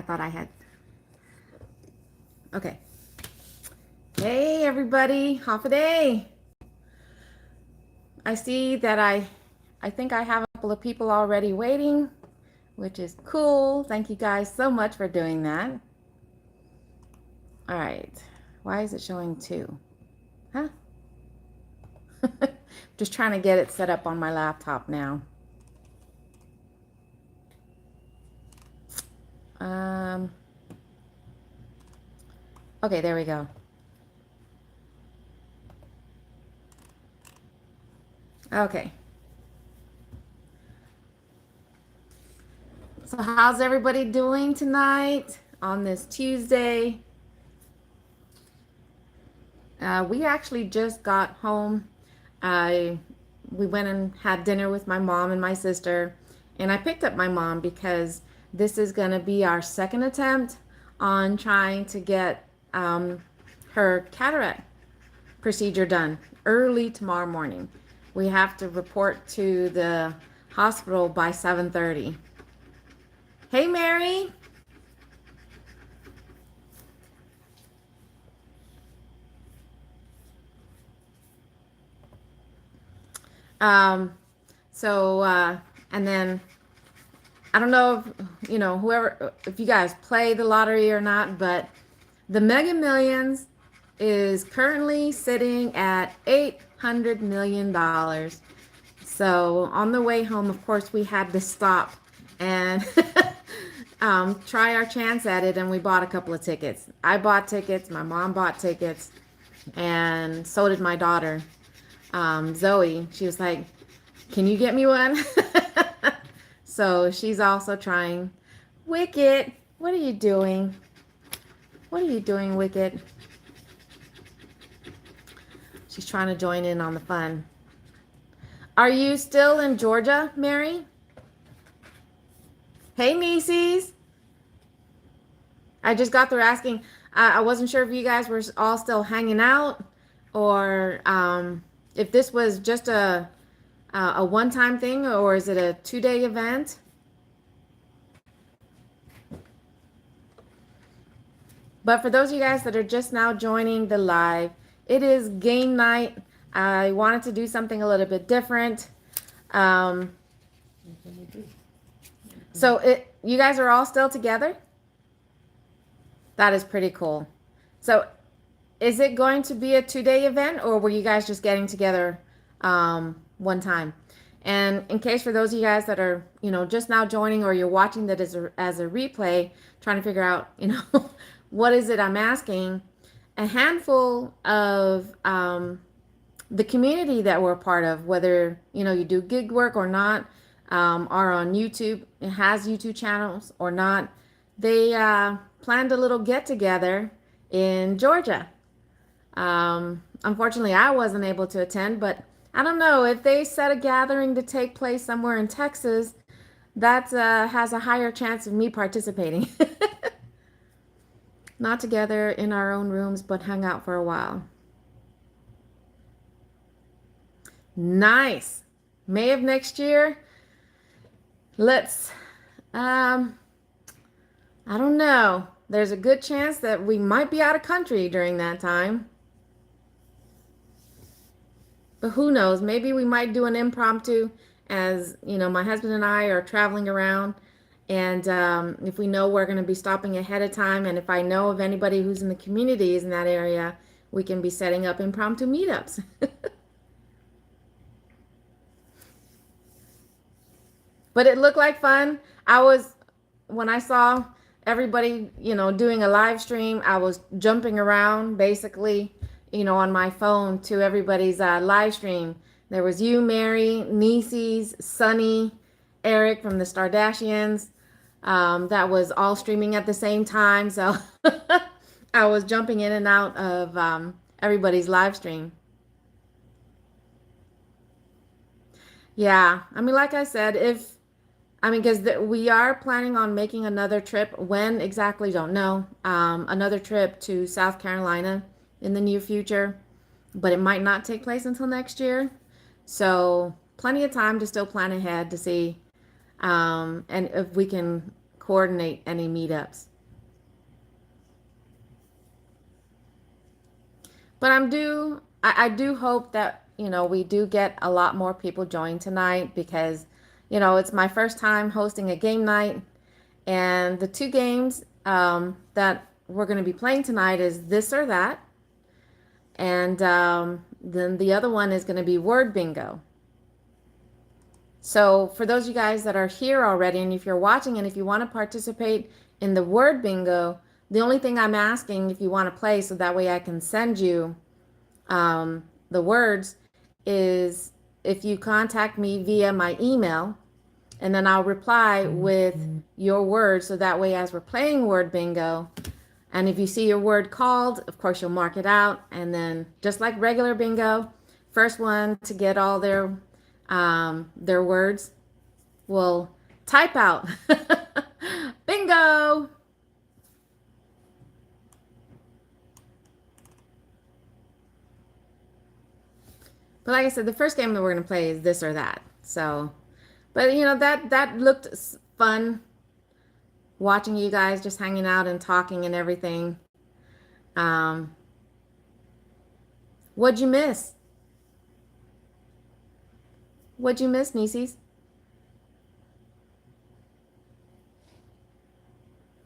I thought I had. Okay. Hey, everybody. Half a day. I see that I think I have a couple of people already waiting, which is cool. Thank you guys so much for doing that. All right. Why is it showing two? Huh? Just trying to get it set up on my laptop now. Um, okay, there we go. Okay. So how's everybody doing tonight on this Tuesday? We actually just got home. We went and had dinner with my mom and my sister, and I picked up my mom because this is going to be our second attempt on trying to get her cataract procedure done early tomorrow morning. We have to report to the hospital by 7:30. Hey, Mary. Um, and then I don't know if, whoever, if you guys play the lottery or not, but the Mega Millions is currently sitting at $800 million. So on the way home, of course, we had to stop and try our chance at it, and we bought a couple of tickets. I bought tickets, my mom bought tickets, and so did my daughter, Zoe. She was like, "Can you get me one?" So she's also trying. Wicket, what are you doing? What are you doing, Wicket? She's trying to join in on the fun. Are you still in Georgia, Mary? Hey, nieces. I just got through asking. I wasn't sure if you guys were all still hanging out or if this was just a one-time thing, or is it a 2-day event? But for those of you guys that are just now joining the live, it is game night. I wanted to do something a little bit different. So you guys are all still together? That is pretty cool. So is it going to be a 2-day event, or were you guys just getting together one time? And in case for those of you guys that are, just now joining, or you're watching that as a replay, trying to figure out, what is it I'm asking, a handful of the community that we're a part of, whether, you do gig work or not, are on YouTube, it has YouTube channels or not, they planned a little get together in Georgia. Unfortunately, I wasn't able to attend, but I don't know if they set a gathering to take place somewhere in Texas, that has a higher chance of me participating. Not together in our own rooms, but hung out for a while. Nice. May of next year. Let's, I don't know. There's a good chance that we might be out of country during that time. But who knows? Maybe we might do an impromptu as, my husband and I are traveling around. And if we know we're going to be stopping ahead of time, and if I know of anybody who's in the communities in that area, we can be setting up impromptu meetups. But it looked like fun. When I saw everybody, doing a live stream, I was jumping around basically, on my phone to everybody's live stream. There was you, Mary, Nieces, Sunny, Eric from the Stardashians. That was all streaming at the same time. So I was jumping in and out of everybody's live stream. Yeah, I mean, like I said, because we are planning on making another trip. When exactly, don't know. Another trip to South Carolina in the near future, but it might not take place until next year. So plenty of time to still plan ahead to see, and if we can coordinate any meetups. But I do hope that, we do get a lot more people join tonight because, it's my first time hosting a game night. And the two games that we're going to be playing tonight is This or That. And then the other one is going to be Word Bingo. So for those of you guys that are here already, and if you're watching and if you want to participate in the Word Bingo, the only thing I'm asking if you want to play so that way I can send you the words is if you contact me via my email, and then I'll reply with your words so that way as we're playing Word Bingo, and if you see your word called, of course you'll mark it out, and then just like regular bingo, first one to get all their words will type out bingo. But like I said, the first game that we're going to play is This or That. So, but that looked fun, watching you guys just hanging out and talking and everything. What'd you miss? What'd you miss, Nieces?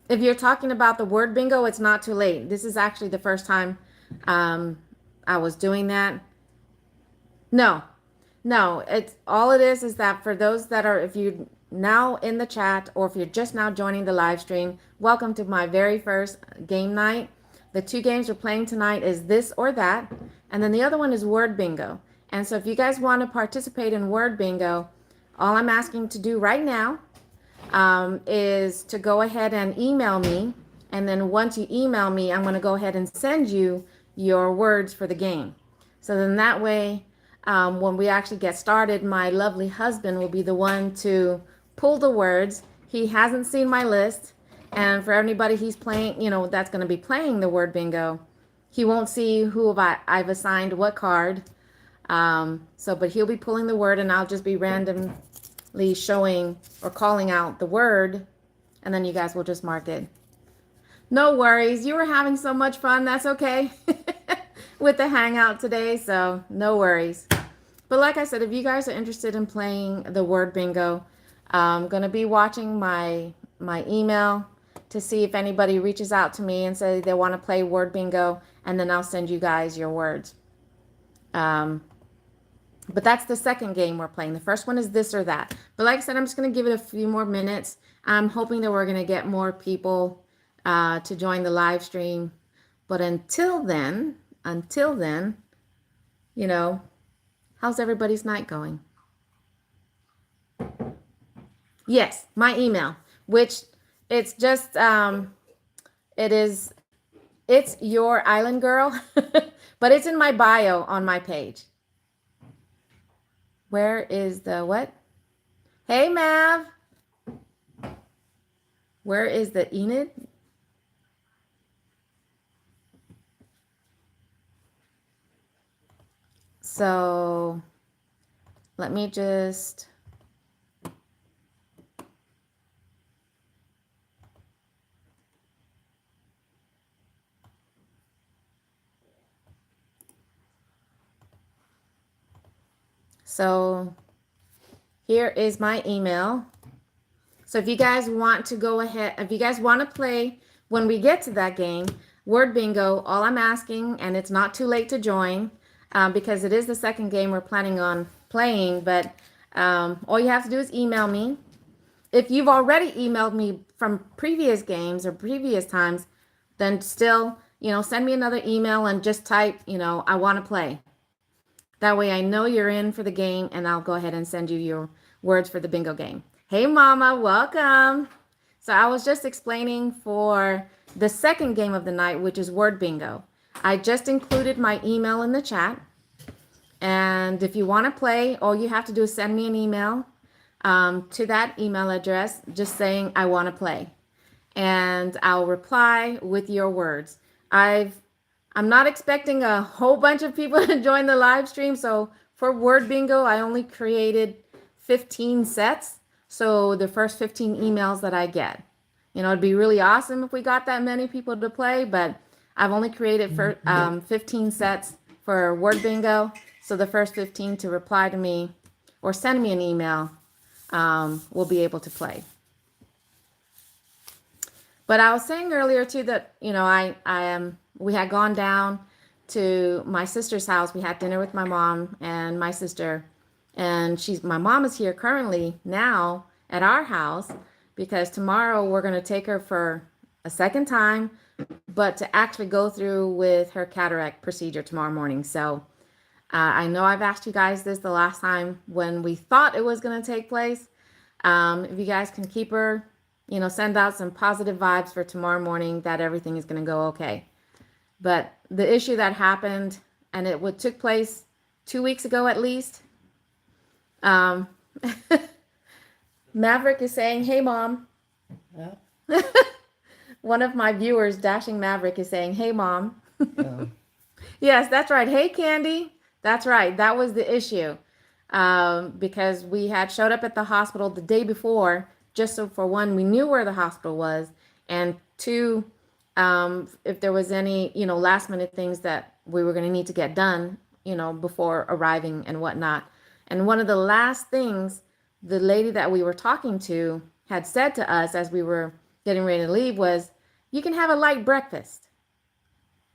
If you're talking about the Word Bingo, it's not too late. This is actually the first time I was doing that. No, it's all it is that for those that are, if you're now in the chat or if you're just now joining the live stream, welcome to my very first game night. The two games we're playing tonight is This or That, and then the other one is Word Bingo. And so if you guys want to participate in Word Bingo, all I'm asking to do right now is to go ahead and email me. And then once you email me, I'm going to go ahead and send you your words for the game. So then that way, when we actually get started, my lovely husband will be the one to pull the words. He hasn't seen my list. And for anybody he's playing, that's going to be playing the Word Bingo, he won't see who I've assigned what card. But he'll be pulling the word and I'll just be randomly showing or calling out the word. And then you guys will just mark it. No worries. You were having so much fun. That's okay. With the hangout today, so no worries. But like I said, if you guys are interested in playing the Word Bingo, I'm going to be watching my email to see if anybody reaches out to me and say they want to play Word Bingo, and then I'll send you guys your words. But that's the second game we're playing. The first one is This or That. But like I said, I'm just going to give it a few more minutes. I'm hoping that we're going to get more people to join the live stream. But until then, how's everybody's night going? Yes, my email, which it's just, it's Your Island Girl, but it's in my bio on my page. Where is the what? Hey, Mav. Where is the Enid? So let me just. So here is my email. So if you guys want to go ahead, if you guys want to play when we get to that game, Word Bingo, all I'm asking, and it's not too late to join because it is the second game we're planning on playing, but all you have to do is email me. If you've already emailed me from previous games or previous times, then still, send me another email and just type, I want to play. That way I know you're in for the game and I'll go ahead and send you your words for the bingo game. Hey, Mama, welcome. So I was just explaining for the second game of the night, which is Word Bingo. I just included my email in the chat. And if you want to play, all you have to do is send me an email to that email address, just saying, I want to play. And I'll reply with your words. I'm not expecting a whole bunch of people to join the live stream. So for Word Bingo, I only created 15 sets. So the first 15 emails that I get, it'd be really awesome if we got that many people to play, but I've only created for 15 sets for word bingo. So the first 15 to reply to me or send me an email will be able to play. But I was saying earlier too that, you know, we had gone down to my sister's house. We had dinner with my mom and my sister, and my mom is here currently now at our house because tomorrow we're going to take her for a second time, but to actually go through with her cataract procedure tomorrow morning. So I know I've asked you guys this the last time when we thought it was going to take place. If you guys can keep her, you know, send out some positive vibes for tomorrow morning that everything is going to go okay. But the issue that happened, and it took place 2 weeks ago at least. Maverick is saying, "Hey, Mom." Yeah. One of my viewers, Dashing Maverick, is saying, "Hey, Mom." Yeah. Yes, that's right. Hey, Candy. That's right. That was the issue. Because we had showed up at the hospital the day before, just so for one, we knew where the hospital was, and two, if there was any, you know, last minute things that we were going to need to get done, you know, before arriving and whatnot. And one of the last things the lady that we were talking to had said to us as we were getting ready to leave was, "You can have a light breakfast."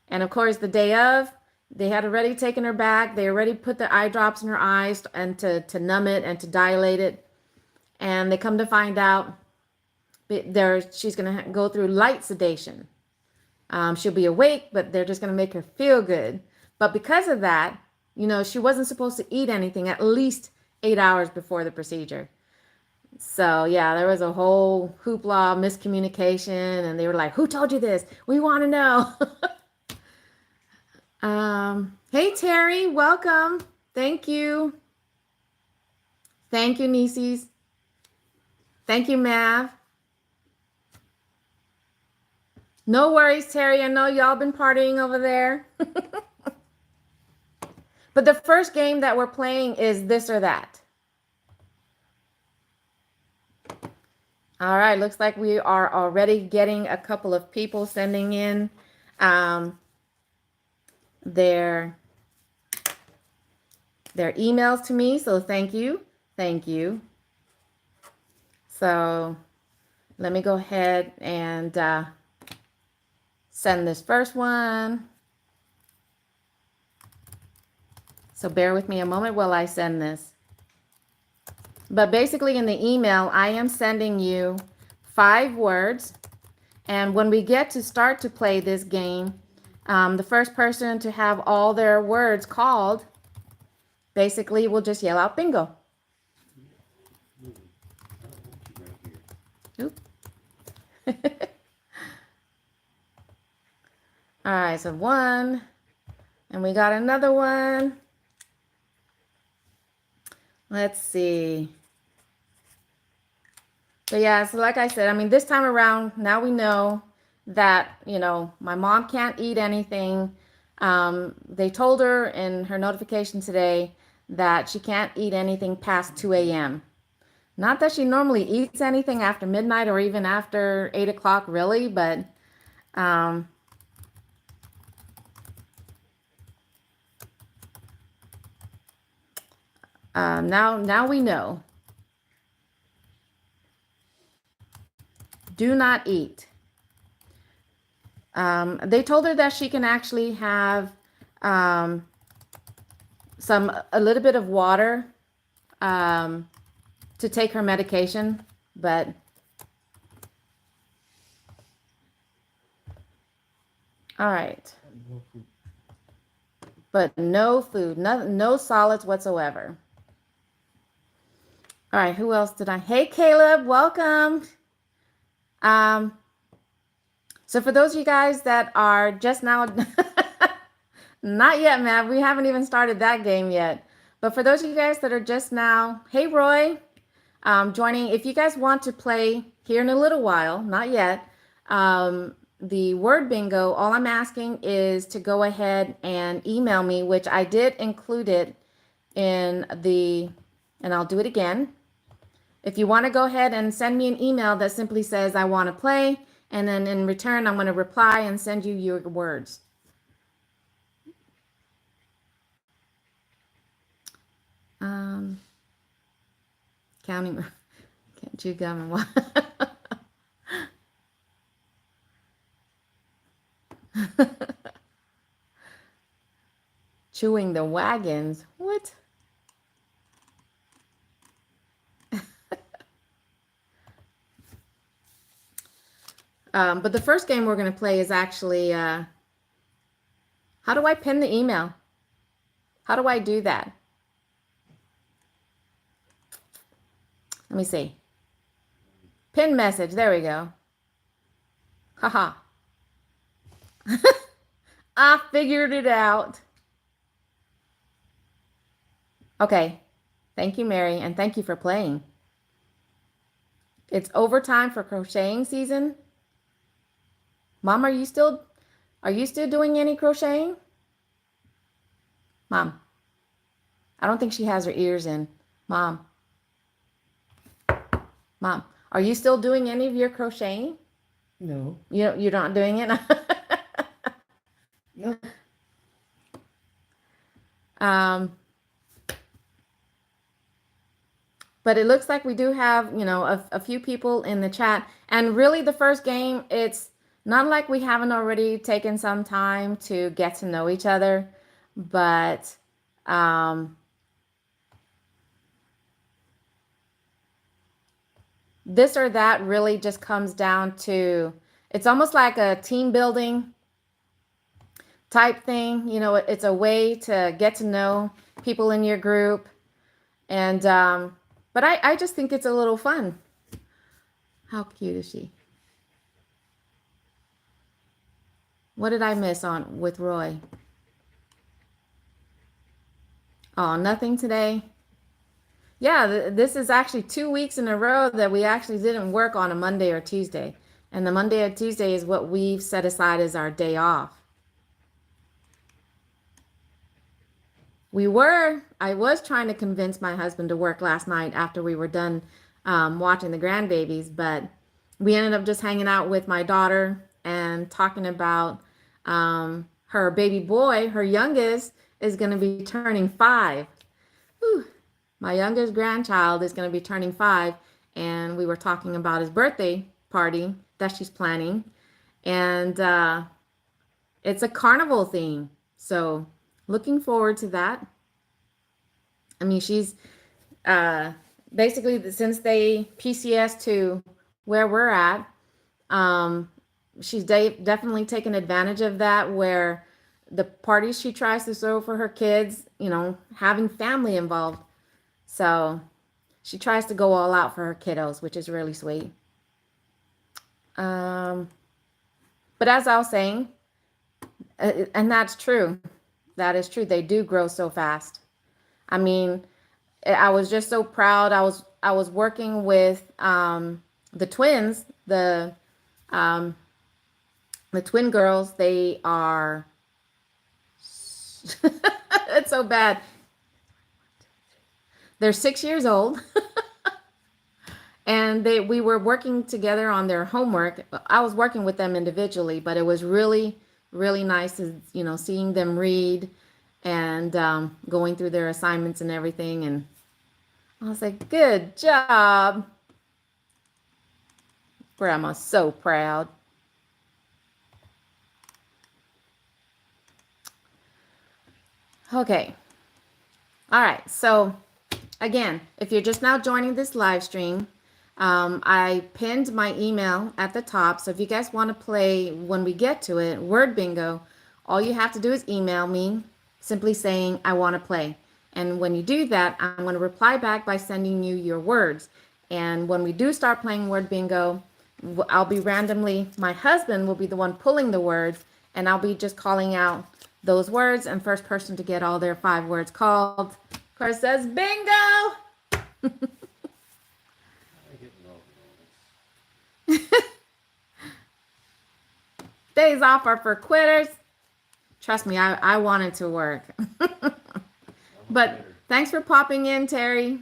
And of course, the day of, they had already taken her back. They already put the eye drops in her eyes and to numb it and to dilate it. And they come to find out she's going to go through light sedation. She'll be awake, but they're just going to make her feel good. But because of that, you know, she wasn't supposed to eat anything at least 8 hours before the procedure. So yeah, there was a whole hoopla, miscommunication, and they were like, "Who told you this? We want to know." Hey Terry, welcome. Thank you. Thank you, Nieces. Thank you, Mav. No worries, Terry. I know y'all been partying over there. But the first game that we're playing is this or that. All right, looks like we are already getting a couple of people sending in their emails to me. So thank you. Thank you. So let me go ahead and send this first one. So bear with me a moment while I send this. But basically in the email, I am sending you 5 words. And when we get to start to play this game, the first person to have all their words called, basically will just yell out bingo. Oop. All right, so 1, and we got another one. Let's see. So yeah, so like I said, I mean, this time around, now we know that, you know, my mom can't eat anything. They told her in her notification today that she can't eat anything past 2 a.m. Not that she normally eats anything after midnight or even after 8 o'clock, really, but now we know. Do not eat. They told her that she can actually have a little bit of water to take her medication, but all right. But no food, no solids whatsoever. All right, who else did I? Hey, Caleb, welcome. So for those of you guys that are just now, not yet, Matt, we haven't even started that game yet. But for those of you guys that are just now, hey, Roy, joining, if you guys want to play here in a little while, not yet, the word bingo, all I'm asking is to go ahead and email me, which I did include it in and I'll do it again. If you want to go ahead and send me an email that simply says, "I want to play," And then in return, I'm going to reply and send you your words. Counting, can't chew gum and what? Chewing the wagons. What? But the first game we're going to play is actually, how do I pin the email? How do I do that? Let me see. Pin message. There we go. Haha. I figured it out. Okay. Thank you, Mary, and thank you for playing. It's overtime for crocheting season. Mom, are you still doing any crocheting? Mom. I don't think she has her ears in. Mom. Mom, are you still doing any of your crocheting? No. You're not doing it? No. But it looks like we do have, a few people in the chat. And really the first game, it's not like we haven't already taken some time to get to know each other, but this or that really just comes down to, it's almost like a team building type thing. It's a way to get to know people in your group. And, but I just think it's a little fun. How cute is she? What did I miss on with Roy? Oh, nothing today. Yeah, this is actually 2 weeks in a row that we actually didn't work on a Monday or Tuesday. And the Monday or Tuesday is what we've set aside as our day off. I was trying to convince my husband to work last night after we were done watching the grandbabies, but we ended up just hanging out with my daughter and talking about her baby boy. Her youngest is going to be turning 5. Whew. My youngest grandchild is going to be turning 5, and we were talking about his birthday party that she's planning, and it's a carnival theme, so looking forward to that. I mean, she's basically, since they PCS to where we're at, she's definitely taken advantage of that, where the parties she tries to throw for her kids, having family involved. So she tries to go all out for her kiddos, which is really sweet. But as I was saying, and that's true. That is true. They do grow so fast. I mean, I was just so proud. I was working with the twins, the twin girls. They are it's so bad. They're 6 years old. And we were working together on their homework. I was working with them individually, but it was really, really nice to, seeing them read and going through their assignments and everything. And I was like, good job. Grandma's so proud. Okay. All right. So again, if you're just now joining this live stream, I pinned my email at the top. So if you guys want to play when we get to it, word bingo, all you have to do is email me simply saying, I want to play. And when you do that, I'm going to reply back by sending you your words. And when we do start playing word bingo, I'll be my husband will be the one pulling the words, and I'll be just calling out those words, and first person to get all their 5 words called, of course, says bingo. Days off are for quitters. Trust me, I wanted to work. But thanks for popping in, Terry.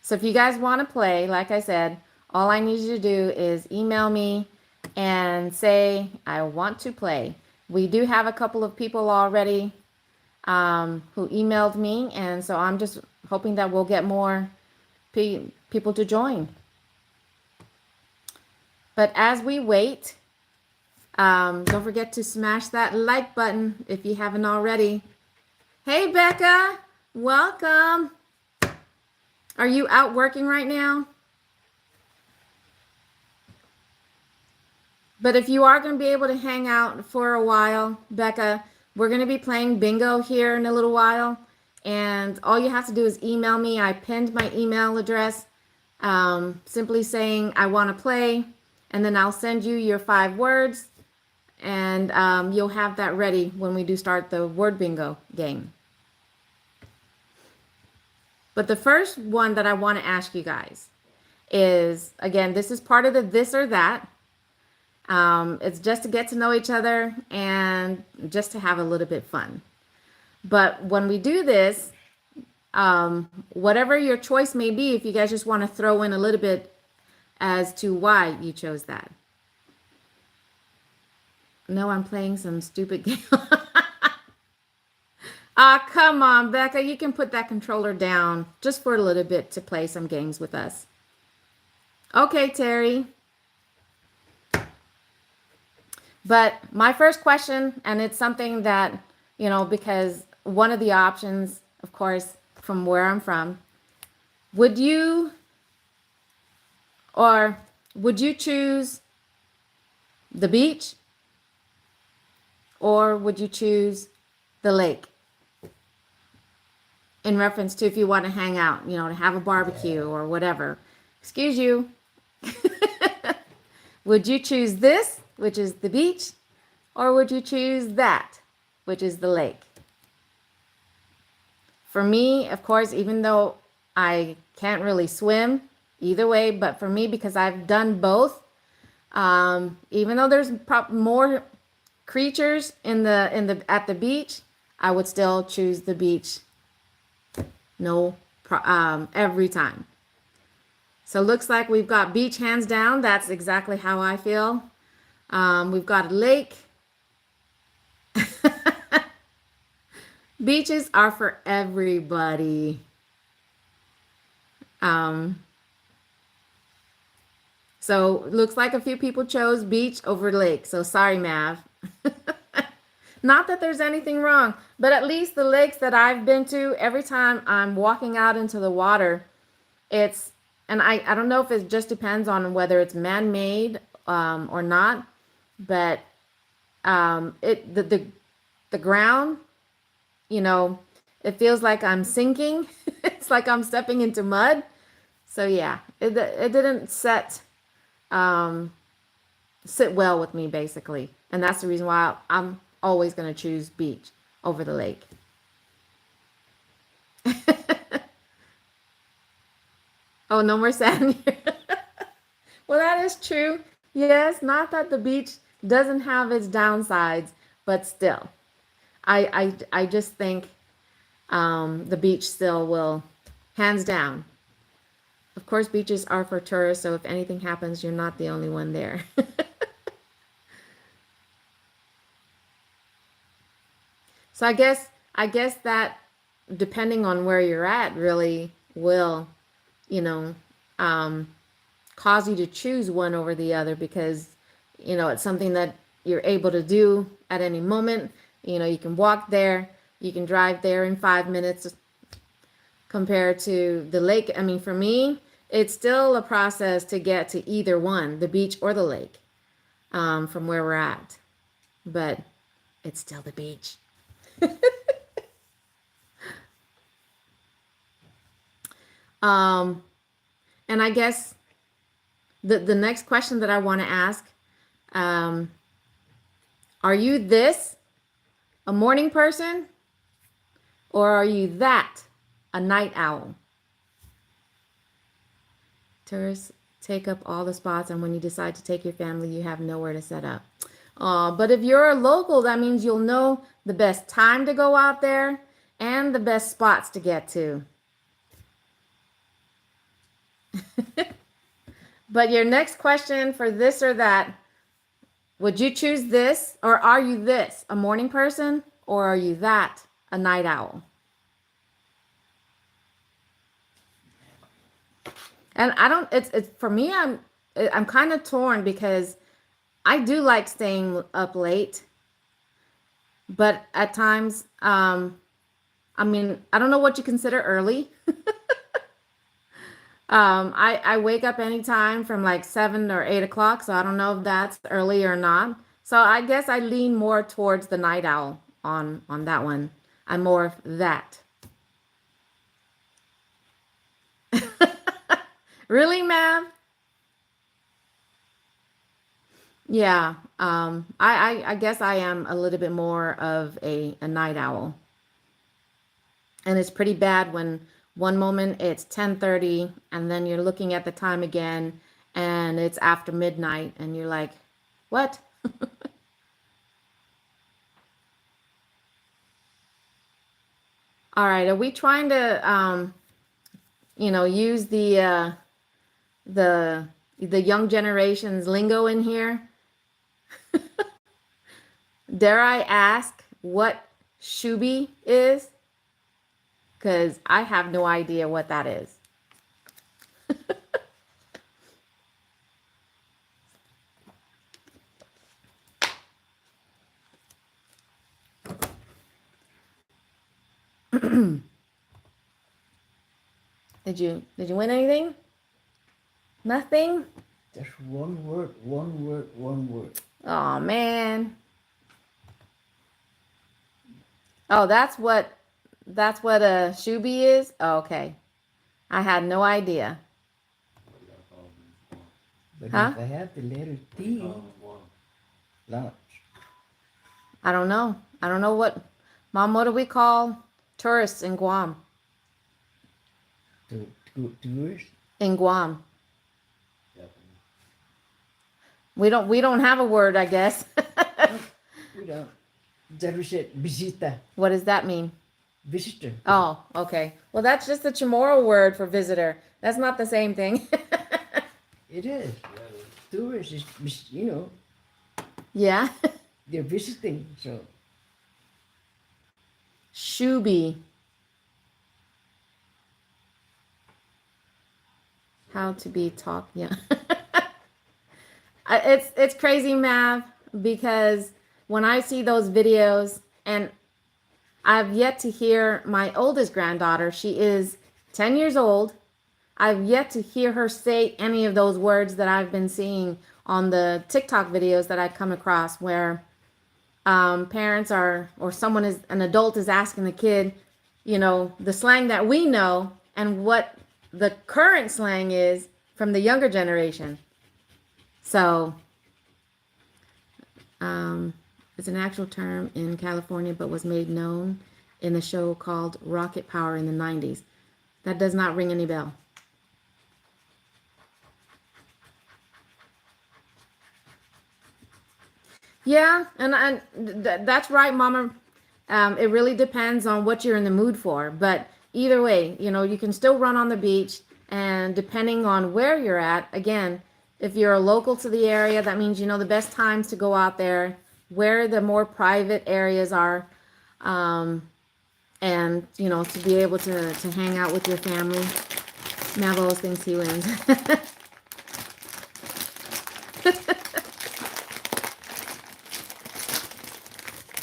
So if you guys want to play, like I said, all I need you to do is email me and say, I want to play. We do have a couple of people already who emailed me, and so I'm just hoping that we'll get more people to join. But as we wait, don't forget to smash that like button if you haven't already. Hey, Becca, welcome. Are you out working right now? But if you are going to be able to hang out for a while, Becca, we're going to be playing bingo here in a little while. And all you have to do is email me. I pinned my email address, simply saying I want to play. And then I'll send you your 5 words. And you'll have that ready when we do start the word bingo game. But the first one that I want to ask you guys is, again, this is part of the this or that. It's just to get to know each other and just to have a little bit fun. But when we do this, whatever your choice may be, if you guys just want to throw in a little bit as to why you chose that. No, I'm playing some stupid game. Come on, Becca. You can put that controller down just for a little bit to play some games with us. Okay, Terry. But my first question, and it's something that, because one of the options, of course, from where I'm from, would you choose the beach or would you choose the lake? In reference to if you want to hang out, to have a barbecue or whatever. Excuse you. Would you choose this, which is the beach, or would you choose that, which is the lake? For me, of course, even though I can't really swim either way, but for me, because I've done both, even though there's more creatures at the beach, I would still choose the beach. Every time. So looks like we've got beach hands down. That's exactly how I feel. We've got a lake. Beaches are for everybody. So looks like a few people chose beach over lake. So sorry, Mav. Not that there's anything wrong, but at least the lakes that I've been to, every time I'm walking out into the water, and I don't know if it just depends on whether it's man-made or not, but the ground, it feels like I'm sinking. It's like I'm stepping into mud. So yeah, it didn't sit well with me, basically, and that's the reason why I'm always going to choose beach over the lake. Oh, no more sand here. Well, that is true. Yes, not that the beach doesn't have its downsides, but still, I just think the beach still will, hands down. Of course, beaches are for tourists, so if anything happens, you're not the only one there. So I guess that depending on where you're at really will, cause you to choose one over the other because, it's something that you're able to do at any moment. You can walk there, you can drive there in 5 minutes compared to the lake. I mean, for me, it's still a process to get to either one, the beach or the lake, from where we're at. But it's still the beach. And I guess the next question that I want to ask, are you this, a morning person, or are you that, a night owl? Tourists take up all the spots, and when you decide to take your family, you have nowhere to set up. But if you're a local, that means you'll know the best time to go out there and the best spots to get to. But your next question for this or that, would you choose this, or are you this, a morning person, or are you that, a night owl? And I don't, it's for me, I'm kind of torn because I do like staying up late, but at times, I mean, I don't know what you consider early. I wake up anytime from like 7 or 8 o'clock, so I don't know if that's early or not. So I guess I lean more towards the night owl on that one. I'm more of that. Really, ma'am? Yeah. I guess I am a little bit more of a night owl. And it's pretty bad when one moment it's 10:30 and then you're looking at the time again and it's after midnight and you're like, "What?" All right, are we trying to use the the young generation's lingo in here? Dare I ask what shubi is? Because I have no idea what that is. Did you win anything? Nothing? Just one word, one word, one word. Oh man. Oh, that's what a shubi is? Oh, okay. I had no idea. But Huh? if I have the letter T, lunch. I don't know. I don't know Mom, what do we call tourists in Guam? To tourists. In Guam. We don't have a word, I guess. We don't. Just we said visita, What does that mean? visitor. Oh, okay. Well, that's just the Chamorro word for visitor. That's not the same thing. It is. Tourists is, Yeah. they're visiting. So Shubi. How to be taught. Yeah. It's crazy, Mav, because when I see those videos, and I've yet to hear my oldest granddaughter, she is 10 years old. I've yet to hear her say any of those words that I've been seeing on the TikTok videos that I come across where parents are, or an adult is asking the kid, the slang that we know and what the current slang is from the younger generation. So, it's an actual term in California, but was made known in a show called Rocket Power in the 90s. That does not ring any bell. Yeah, and that's right, Mama. It really depends on what you're in the mood for. But either way, you can still run on the beach. And depending on where you're at, again, if you're a local to the area, that means you know the best times to go out there, where the more private areas are, and to be able to hang out with your family. Nav always thinks he wins.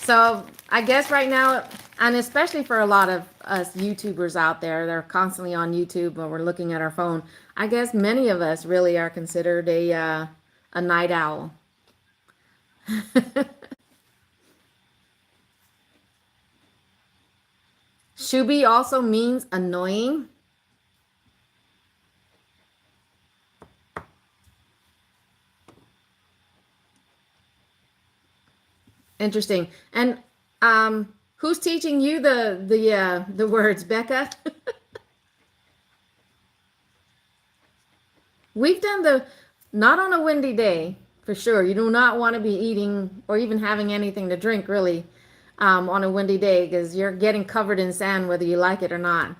So I guess right now, and especially for a lot of us YouTubers out there, they're constantly on YouTube or we're looking at our phone. I guess many of us really are considered a night owl. Shubi also means annoying. Interesting. And who's teaching you the words, Becca? We've done not on a windy day, for sure. You do not want to be eating or even having anything to drink, really, on a windy day because you're getting covered in sand whether you like it or not.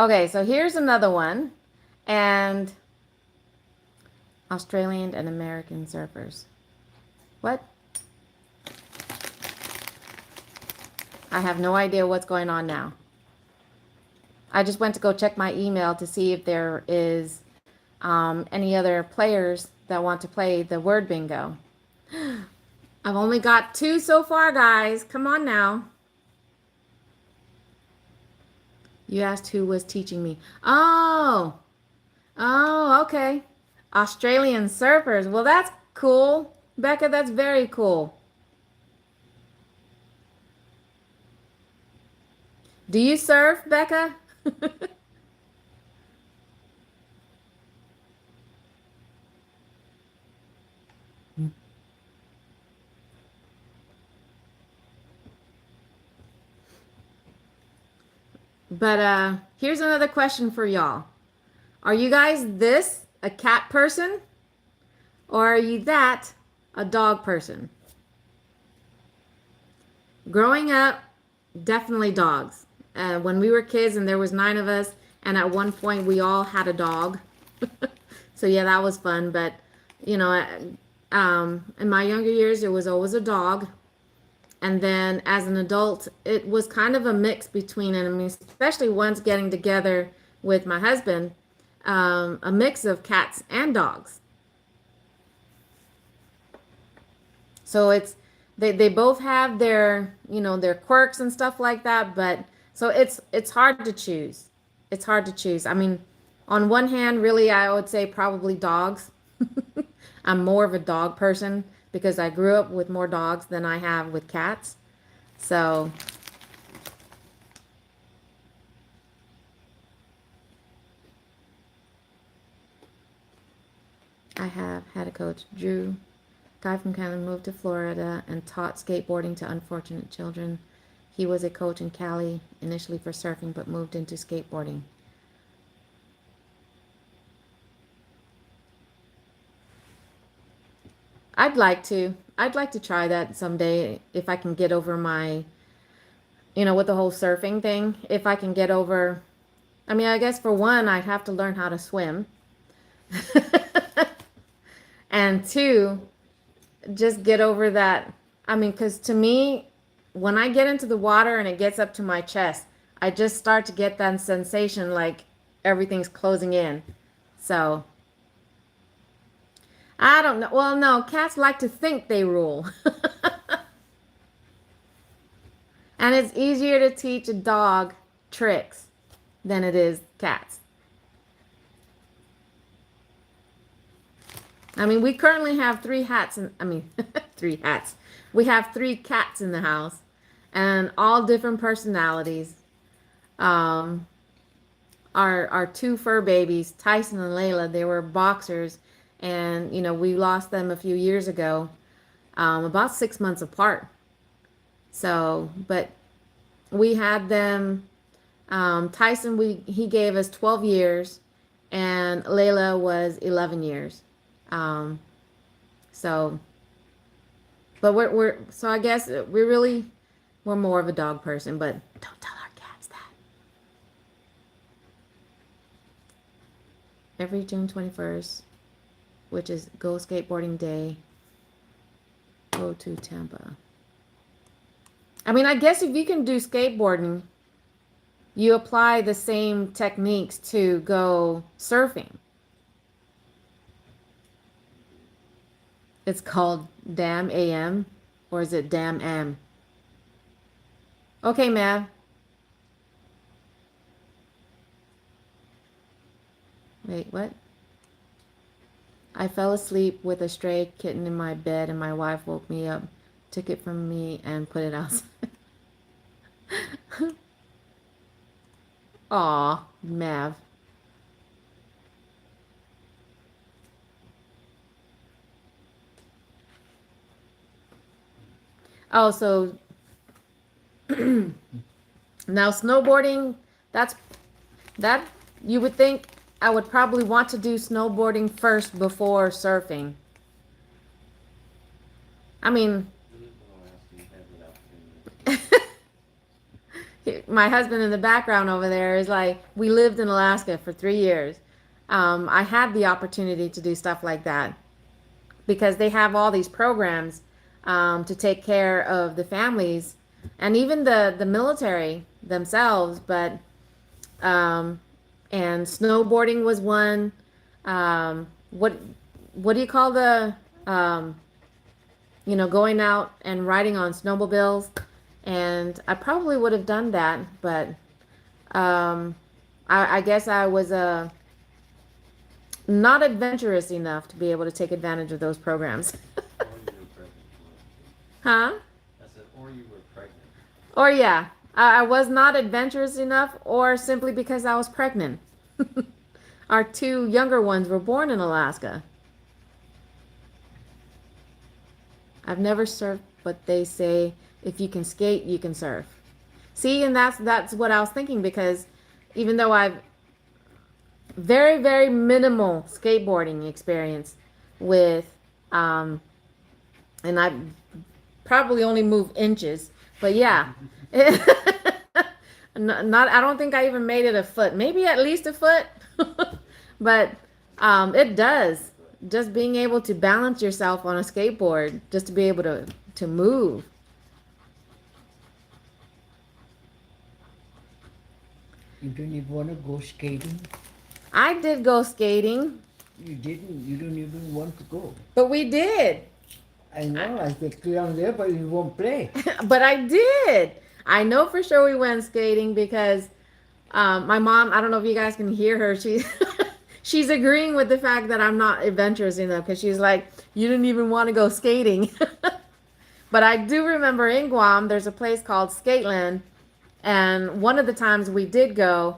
Okay, so here's another one. And Australian and American surfers. What? I have no idea what's going on now. I just went to go check my email to see if there is any other players that want to play the word bingo. I've only got 2 so far, guys. Come on now. You asked who was teaching me. Oh, okay. Australian surfers. Well, that's cool. Becca, that's very cool. Do you surf, Becca? But here's another question for y'all. Are you guys this, a cat person? Or are you that, a dog person? Growing up, definitely dogs. When we were kids and there was 9 of us, and at one point we all had a dog. So yeah, that was fun. But you know, in my younger years, it was always a dog. And then as an adult, it was kind of a mix between, and I mean, especially once getting together with my husband, a mix of cats and dogs. So they both have their, you know, their quirks and stuff like that, but so it's hard to choose. It's hard to choose. I mean, on one hand, really I would say probably dogs. I'm more of a dog person because I grew up with more dogs than I have with cats. So I have had a coach, Drew, guy from Canada, moved to Florida and taught skateboarding to unfortunate children. He was a coach in Cali initially for surfing, but moved into skateboarding. I'd like to try that someday if I can get over my, you know, with the whole surfing thing. If I can get over, I mean, I guess for one, I'd have to learn how to swim. And 2, just get over that. I mean, because to me, when I get into the water and it gets up to my chest, I just start to get that sensation like everything's closing in. So I don't know. Well, no, cats like to think they rule. And it's easier to teach a dog tricks than it is cats. I mean, we currently have 3 hats, and I mean, 3 hats. We have 3 cats in the house, and all different personalities. Um, our 2 fur babies, Tyson and Layla, they were boxers, and you know we lost them a few years ago, about 6 months apart. So, but we had them. Tyson, he gave us 12 years, and Layla was 11 years. Um, so, but we're so I guess we're more of a dog person, but don't tell our cats that. Every June 21st, which is Go Skateboarding Day, go to Tampa. I mean, I guess if you can do skateboarding, you apply the same techniques to go surfing. It's called Damn AM, or is it Damn Am? Okay, Mav. Wait, what? I fell asleep with a stray kitten in my bed, and my wife woke me up, took it from me, and put it outside. Aw, Mav. Oh, so now snowboarding, that's that you would think I would probably want to do snowboarding first before surfing. I mean, My husband in the background over there is like, we lived in Alaska for 3 years. I had the opportunity to do stuff like that because they have all these programs to take care of the families and even the military themselves. But and snowboarding was one. What do you call the going out and riding on snowmobiles? And I probably would have done that, but I guess I was not adventurous enough to be able to take advantage of those programs. Or you were pregnant. Huh? I said, or you were pregnant. Or yeah, I was not adventurous enough, or simply because I was pregnant. Our two younger ones were born in Alaska. I've never surfed, but they say if you can skate, you can surf. See, and that's what I was thinking, because even though I've very, very minimal skateboarding experience with, and I probably only move inches, but yeah, not, I don't think I even made it a foot, maybe at least a foot, but it does. Just being able to balance yourself on a skateboard, just to be able to move. You don't even want to go skating. I did go skating, You didn't. You don't even want to go. but we did. I know. I said down there, but you won't play. But I did. I know for sure we went skating because my mom, I don't know if you guys can hear her. She's agreeing with the fact that I'm not adventurous enough, because she's like, you didn't even want to go skating. But I do remember in Guam, there's a place called Skateland. And one of the times we did go,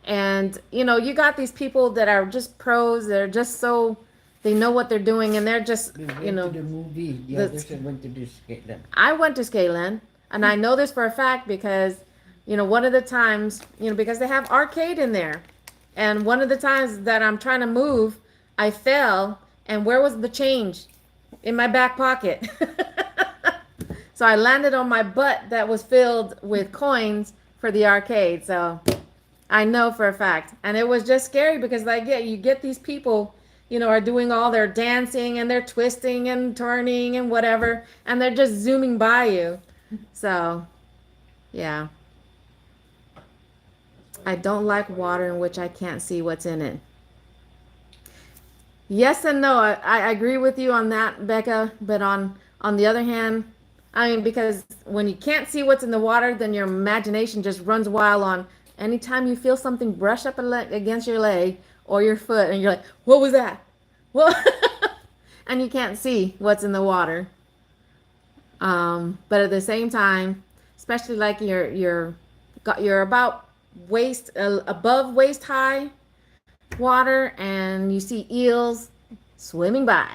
and you got these people that are just pros. They're just so, they know what they're doing, and they're just, We went to the movie. The the- others went to the skate. I went to Skateland, and I know this for a fact because, one of the times, because they have arcade in there, and one of the times that I'm trying to move, I fell, and where was the change? In my back pocket. So I landed on my butt that was filled with coins for the arcade. So I know for a fact, and it was just scary because you get these people, are doing all their dancing and they're twisting and turning and whatever, and they're just zooming by you. So, yeah. I don't like water in which I can't see what's in it. Yes and no. I agree with you on that, Becca. But on the other hand, I mean, because when you can't see what's in the water, then your imagination just runs wild on anytime you feel something brush up against your leg or your foot, and you're like, what was that? Well, and you can't see what's in the water. But at the same time, especially like you're about above waist high water, and you see eels swimming by.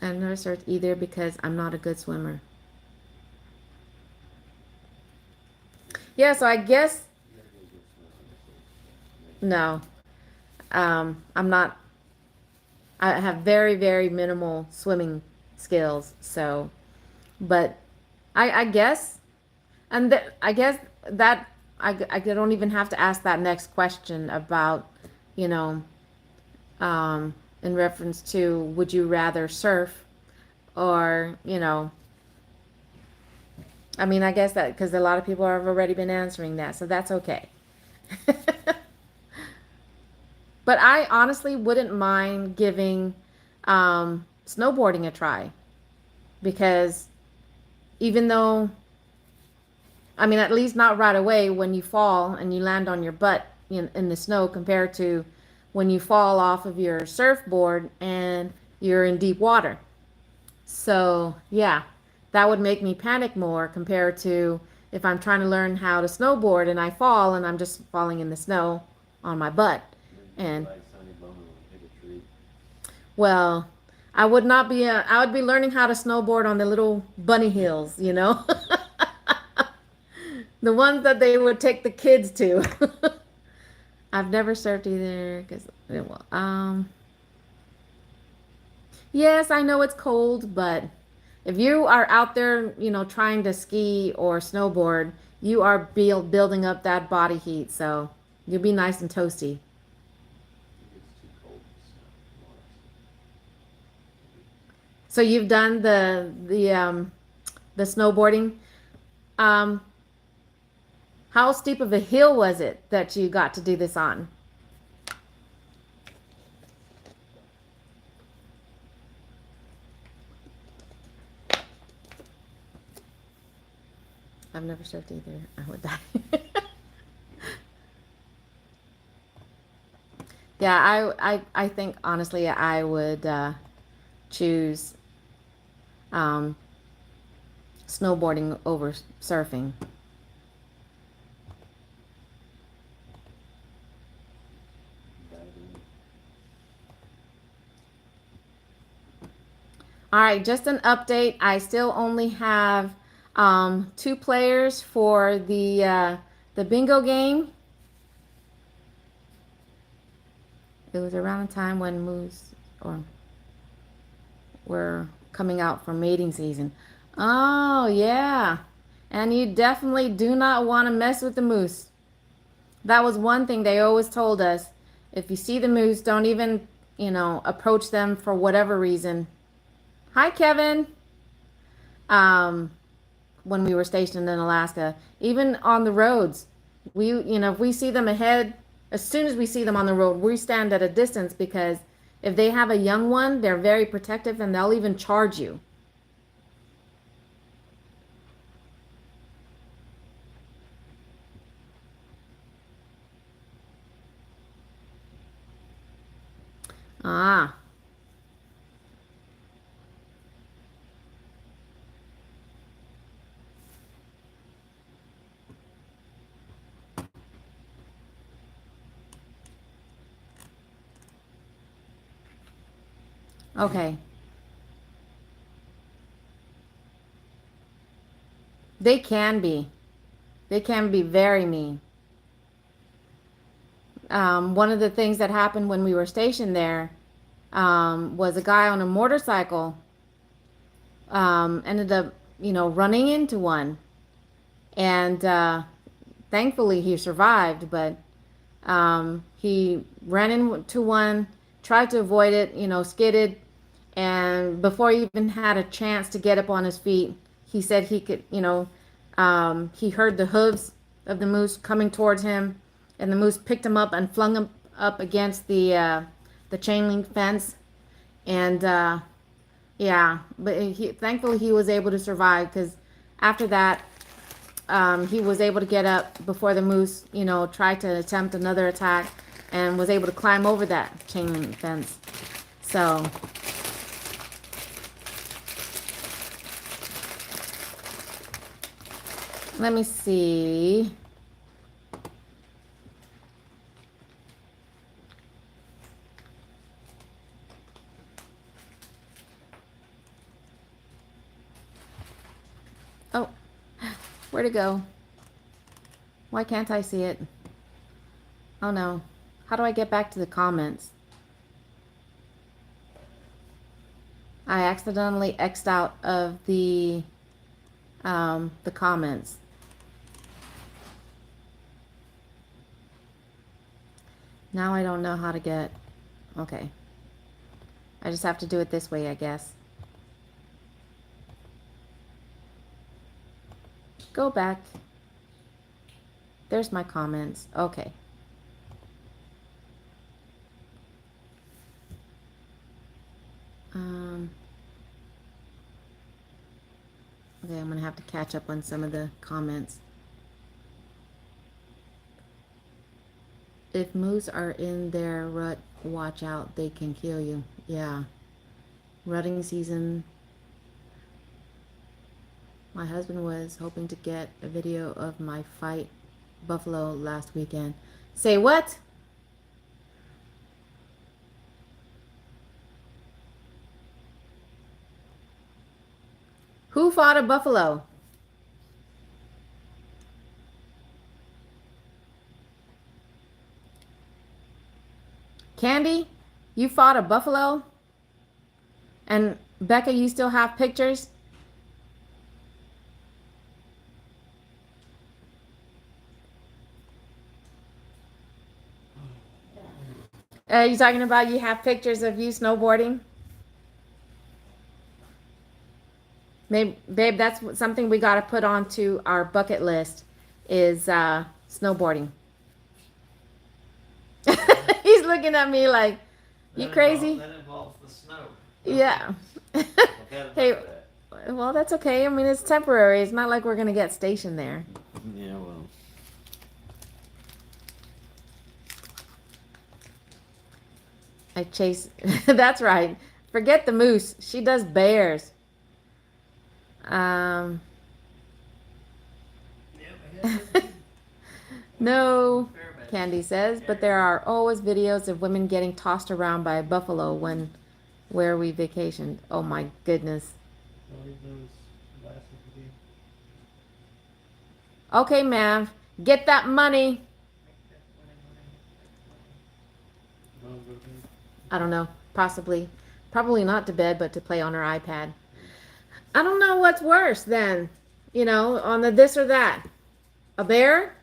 I've never surfed either because I'm not a good swimmer. Yeah, so I guess no. I'm not. I have very, very minimal swimming skills. So, but I guess, and I guess that I don't even have to ask that next question about, in reference to would you rather surf or, I mean, I guess that because a lot of people have already been answering that, so that's okay. But I honestly wouldn't mind giving snowboarding a try, because even though, I mean, at least not right away when you fall and you land on your butt in the snow, compared to when you fall off of your surfboard and you're in deep water. So yeah, that would make me panic more compared to if I'm trying to learn how to snowboard and I fall and I'm just falling in the snow on my butt. And well, I would not be I would be learning how to snowboard on the little bunny hills, the ones that they would take the kids to. I've never surfed either because yes, I know it's cold, but if you are out there, trying to ski or snowboard, you are building up that body heat, so you'll be nice and toasty. It gets too cold to snow. So you've done the snowboarding. Um, how steep of a hill was it that you got to do this on? I've never surfed either. I would die. Yeah, I think honestly I would choose um, snowboarding over surfing. Diving. All right, just an update. I still only have 2 players for the bingo game. It was around the time when moose or were coming out for mating season. Oh yeah, and you definitely do not want to mess with the moose. That was one thing they always told us. If you see the moose, don't even, approach them for whatever reason. Hi, Kevin. Um, when we were stationed in Alaska, even on the roads, if we see them ahead, as soon as we see them on the road, we stand at a distance because if they have a young one, they're very protective and they'll even charge you. Ah, okay. They can be. They can be very mean. One of the things that happened when we were stationed there was a guy on a motorcycle ended up, running into one. And thankfully he survived, but he ran into one, tried to avoid it, skidded. And before he even had a chance to get up on his feet, he said he could, he heard the hooves of the moose coming towards him, and the moose picked him up and flung him up against the chain link fence. And yeah, but thankfully he was able to survive because after that, he was able to get up before the moose, tried to attempt another attack and was able to climb over that chain link fence. So, let me see. Oh, where'd it go? Why can't I see it? Oh no. How do I get back to the comments? I accidentally X'd out of the comments. Now I don't know how to get, okay. I just have to do it this way, I guess. Go back. There's my comments. Okay. Okay, I'm gonna have to catch up on some of the comments. If moose are in their rut, watch out, they can kill you. Yeah. Rutting season. My husband was hoping to get a video of my fight buffalo last weekend. Say what? Who fought a buffalo? Candy, you fought a buffalo? And Becca, you still have pictures? Are you talking about you have pictures of you snowboarding? Babe, that's something we got to put onto our bucket list is snowboarding. He's looking at me like, you crazy? That involves the snow. Yeah. I've had enough Hey, of that. well, that's okay. I mean, it's temporary. It's not like we're going to get stationed there. Yeah, well. I chase. That's right. Forget the moose. She does bears. Um, no, Candy says, but there are always videos of women getting tossed around by a buffalo when where we vacationed. Oh my goodness. Okay, Mav, get that money. I don't know. Possibly. Probably not to bed, but to play on her iPad. I don't know what's worse then, on the this or that. A bear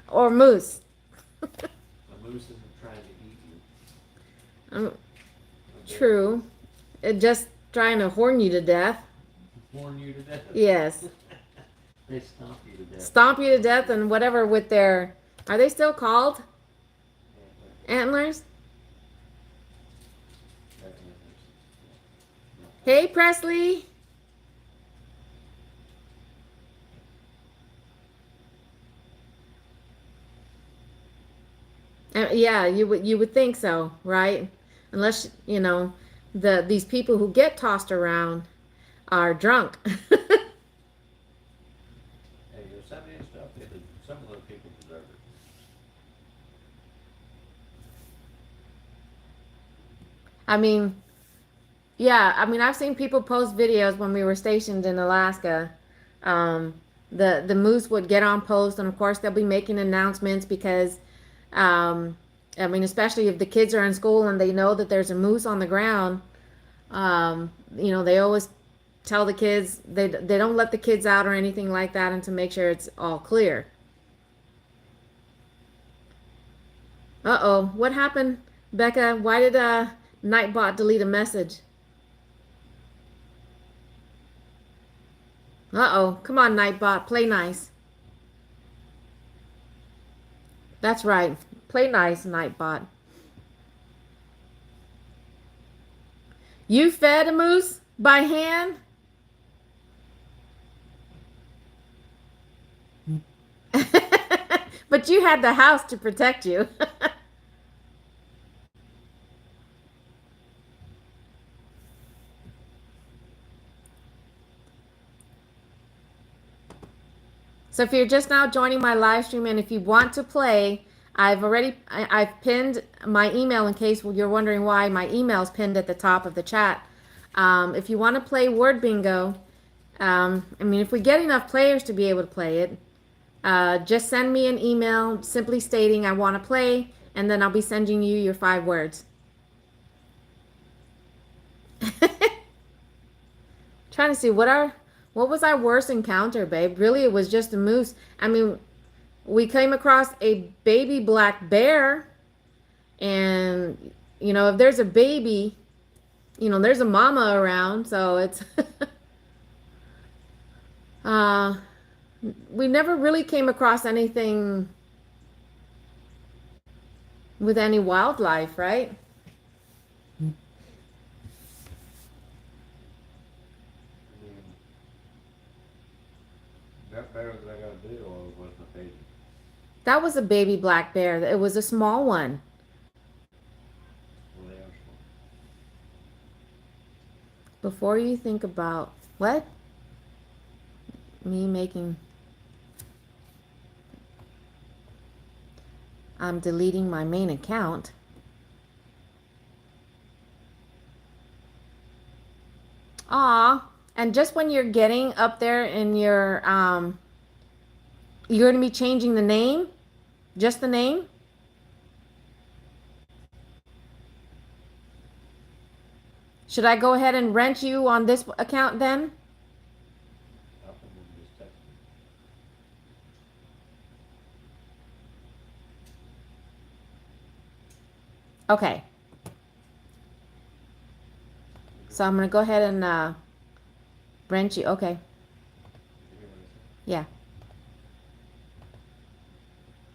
or moose? A moose isn't trying to eat you. Um, True. It just trying to horn you to death. Horn you to death. Yes. They stomp you to death. Stomp you to death and whatever with their, are they still called antlers? Hey, Presley. Yeah, you would think so, right? Unless, these people who get tossed around are drunk. Hey, there's some of this stuff that some of those people deserve it. I mean, yeah, I've seen people post videos when we were stationed in Alaska. The moose would get on post, and of course they'll be making announcements because, especially if the kids are in school and they know that there's a moose on the ground, they always tell the kids they don't let the kids out or anything like that, and to make sure it's all clear. Uh-oh, what happened, Becca? Why did Nightbot delete a message? Uh-oh, come on, Nightbot, play nice. That's right, play nice, Nightbot. You fed a moose by hand? But you had the house to protect you. So if you're just now joining my live stream and if you want to play, I've pinned my email in case you're wondering why my email is pinned at the top of the chat. If you want to play word bingo, if we get enough players to be able to play it, just send me an email simply stating I want to play, and then I'll be sending you your 5 words. Trying to see what was our worst encounter, babe? Really, it was just a moose. We came across a baby black bear, and if there's a baby, there's a mama around, so it's we never really came across anything with any wildlife, right? That bear that I got a video of was my baby. That was a baby black bear. It was a small one. Well, they are small. Before you think about what? Me making... I'm deleting my main account. Aw, and just when you're getting up there in your, you're going to be changing the name? Just the name? Should I go ahead and rent you on this account then? I think we can just text me. Okay. So I'm gonna go ahead and rent you. Okay. You hear what I said? Yeah.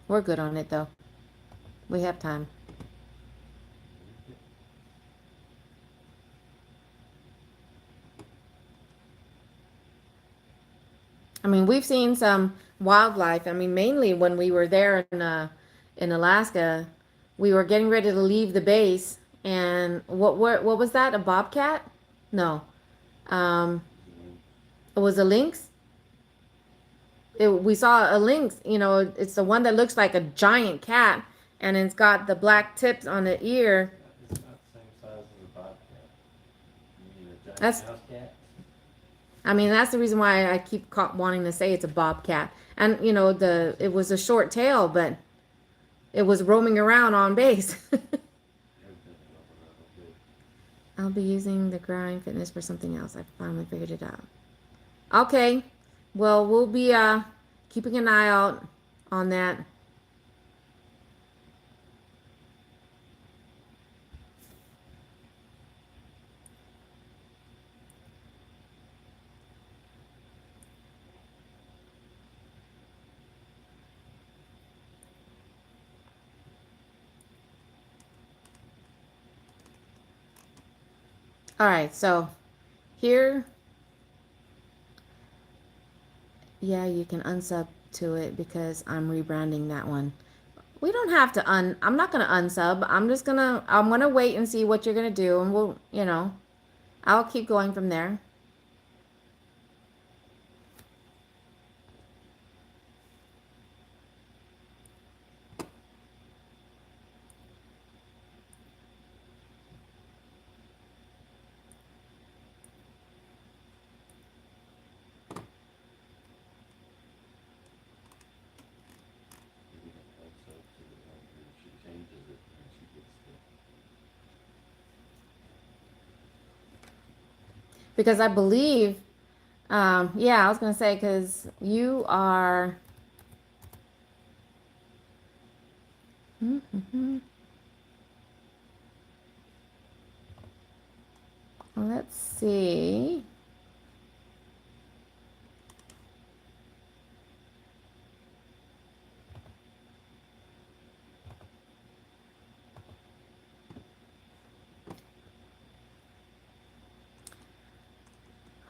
We're good on it though. We have time. I mean, we've seen some wildlife. I mean, mainly when we were there in Alaska, we were getting ready to leave the base, and what was that? A bobcat? No. Um, it was a lynx. We saw a lynx. You know, it's the one that looks like a giant cat, and it's got the black tips on the ear. It's not the same size as a bobcat. You mean a giant That's- house cat? I mean, that's the reason why I keep wanting to say it's a bobcat. And you know, it was a short tail, but it was roaming around on base. Everything over good. I'll be using the grind fitness for something else. I finally figured it out. Okay. Well, we'll be keeping an eye out on that. All right, so here, yeah, you can unsub to it because I'm rebranding that one. We don't have to I'm not gonna unsub. I'm gonna wait and see what you're gonna do, and we'll, you know, I'll keep going from there. Maybe don't also to the one where she changes it and she gets the. Because I believe, yeah, I was gonna say, because you are. Let's see.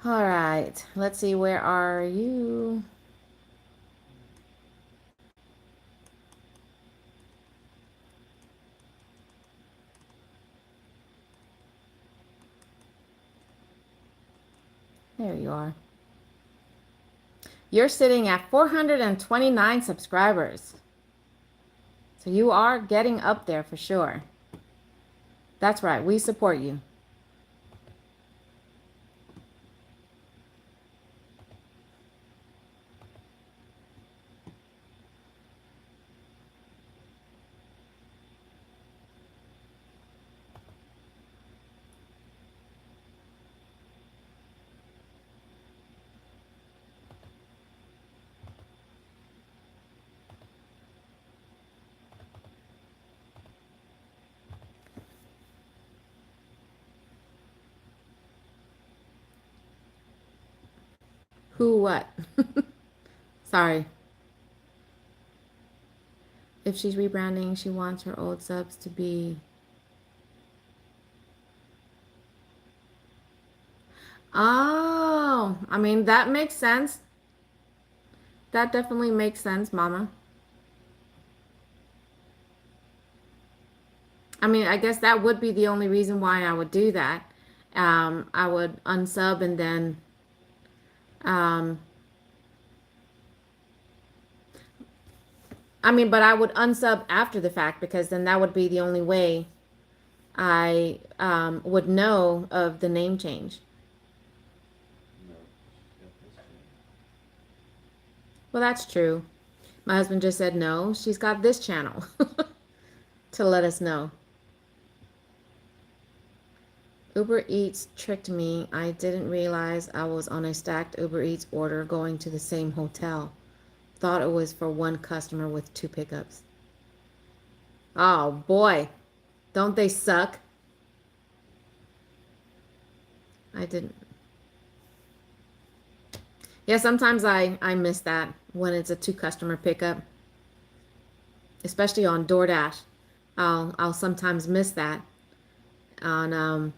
All right, let's see, where are you? There you are. You're sitting at 429 subscribers. So you are getting up there for sure. That's right, we support you. Who what? Sorry. If she's rebranding, she wants her old subs to be. Oh, I mean, that makes sense. That definitely makes sense, Mama. I mean, I guess that would be the only reason why I would do that. I would unsub and then, um, I mean, but I would unsub after the fact because then that would be the only way I would know of the name change. No, she's got this thing. Well, that's true. My husband just said no. She's got this channel to let us know. Uber Eats tricked me. I didn't realize I was on a stacked Uber Eats order going to the same hotel. Thought it was for one customer with 2 pickups. Oh boy, don't they suck? I didn't. Yeah, sometimes I miss that when it's a 2 customer pickup, especially on DoorDash. I'll sometimes miss that and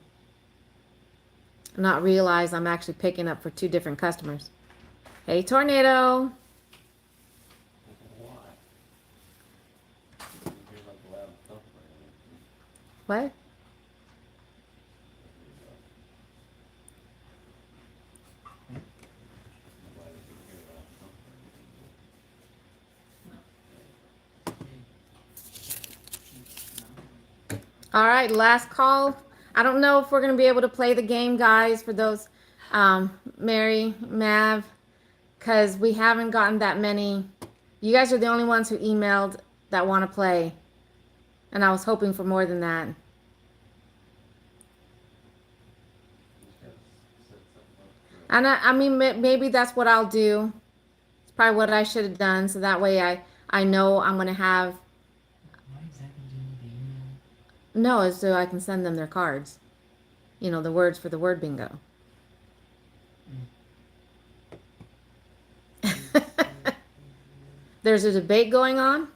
not realize I'm actually picking up for 2 different customers. Hey, Tornado. Why? You hear like a loud thump right What? Nobody can hear a loud thump All right, last call. I don't know if we're going to be able to play the game, guys, for those Mary, Mav, because we haven't gotten that many. You guys are the only ones who emailed that want to play, and I was hoping for more than that. And I mean, maybe that's what I'll do. It's probably what I should have done, so that way I know I'm going to have. Why exactly do you need the email? No, is so I can send them their cards. You know, the words for the word bingo. There's a debate going on.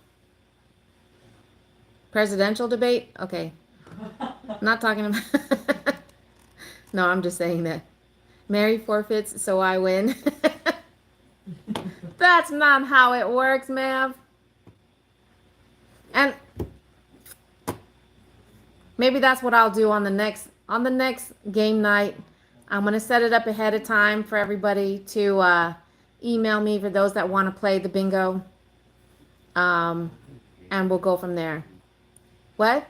Presidential debate? Okay. Not talking about. No, I'm just saying that Mary forfeits, so I win. That's not how it works, Mav. And maybe that's what I'll do on the next game night. I'm gonna set it up ahead of time for everybody to email me for those that want to play the bingo. And we'll go from there. What?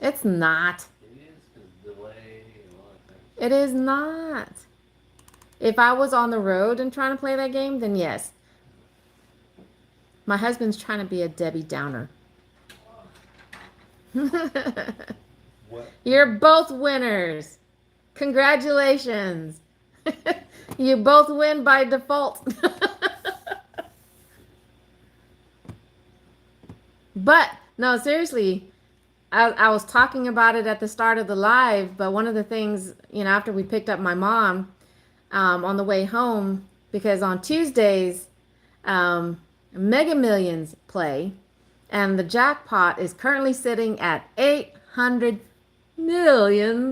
It's not. It is because delay and all that kind of It is not. If I was on the road and trying to play that game, then yes. My husband's trying to be a Debbie Downer. What? You're both winners. Congratulations. You both win by default. But, no, seriously, I was talking about it at the start of the live, but one of the things, you know, after we picked up my mom on the way home, because on Tuesdays, Mega Millions play, and the jackpot is currently sitting at $800 million.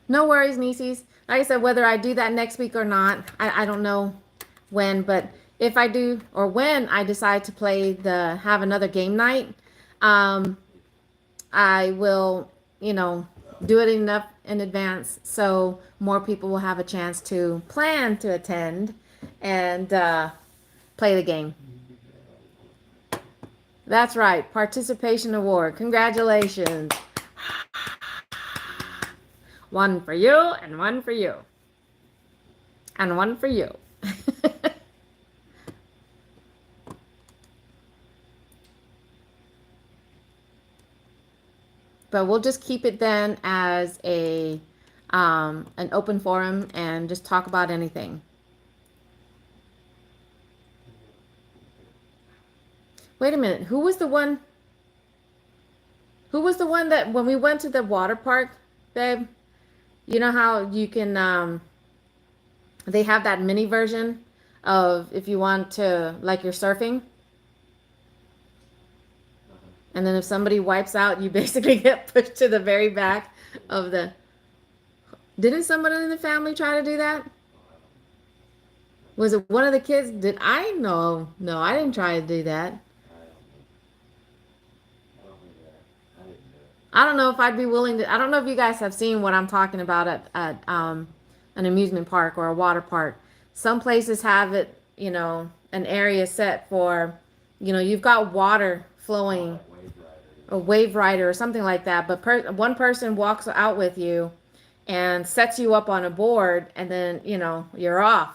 No worries, nieces. Like I said, whether I do that next week or not, I don't know when, but if I do, or when I decide to have another game night, I will, you know, do it enough in advance so more people will have a chance to plan to attend and play the game. That's right, participation award. Congratulations. One for you, and one for you. And one for you. But we'll just keep it then as an open forum and just talk about anything. Wait a minute. Who was the one that when we went to the water park, babe? You know how you can they have that mini version of if you want to, like, you're surfing. And then if somebody wipes out, you basically get pushed to the very back of the... Didn't someone in the family try to do that? Was it one of the kids? Did I? No, I didn't try to do that. I don't know if I'd be willing to... I don't know if you guys have seen what I'm talking about at an amusement park or a water park. Some places have it, you know, an area set for, you know, you've got water flowing, a wave rider or something like that, but one person walks out with you and sets you up on a board, and then, you know, you're off.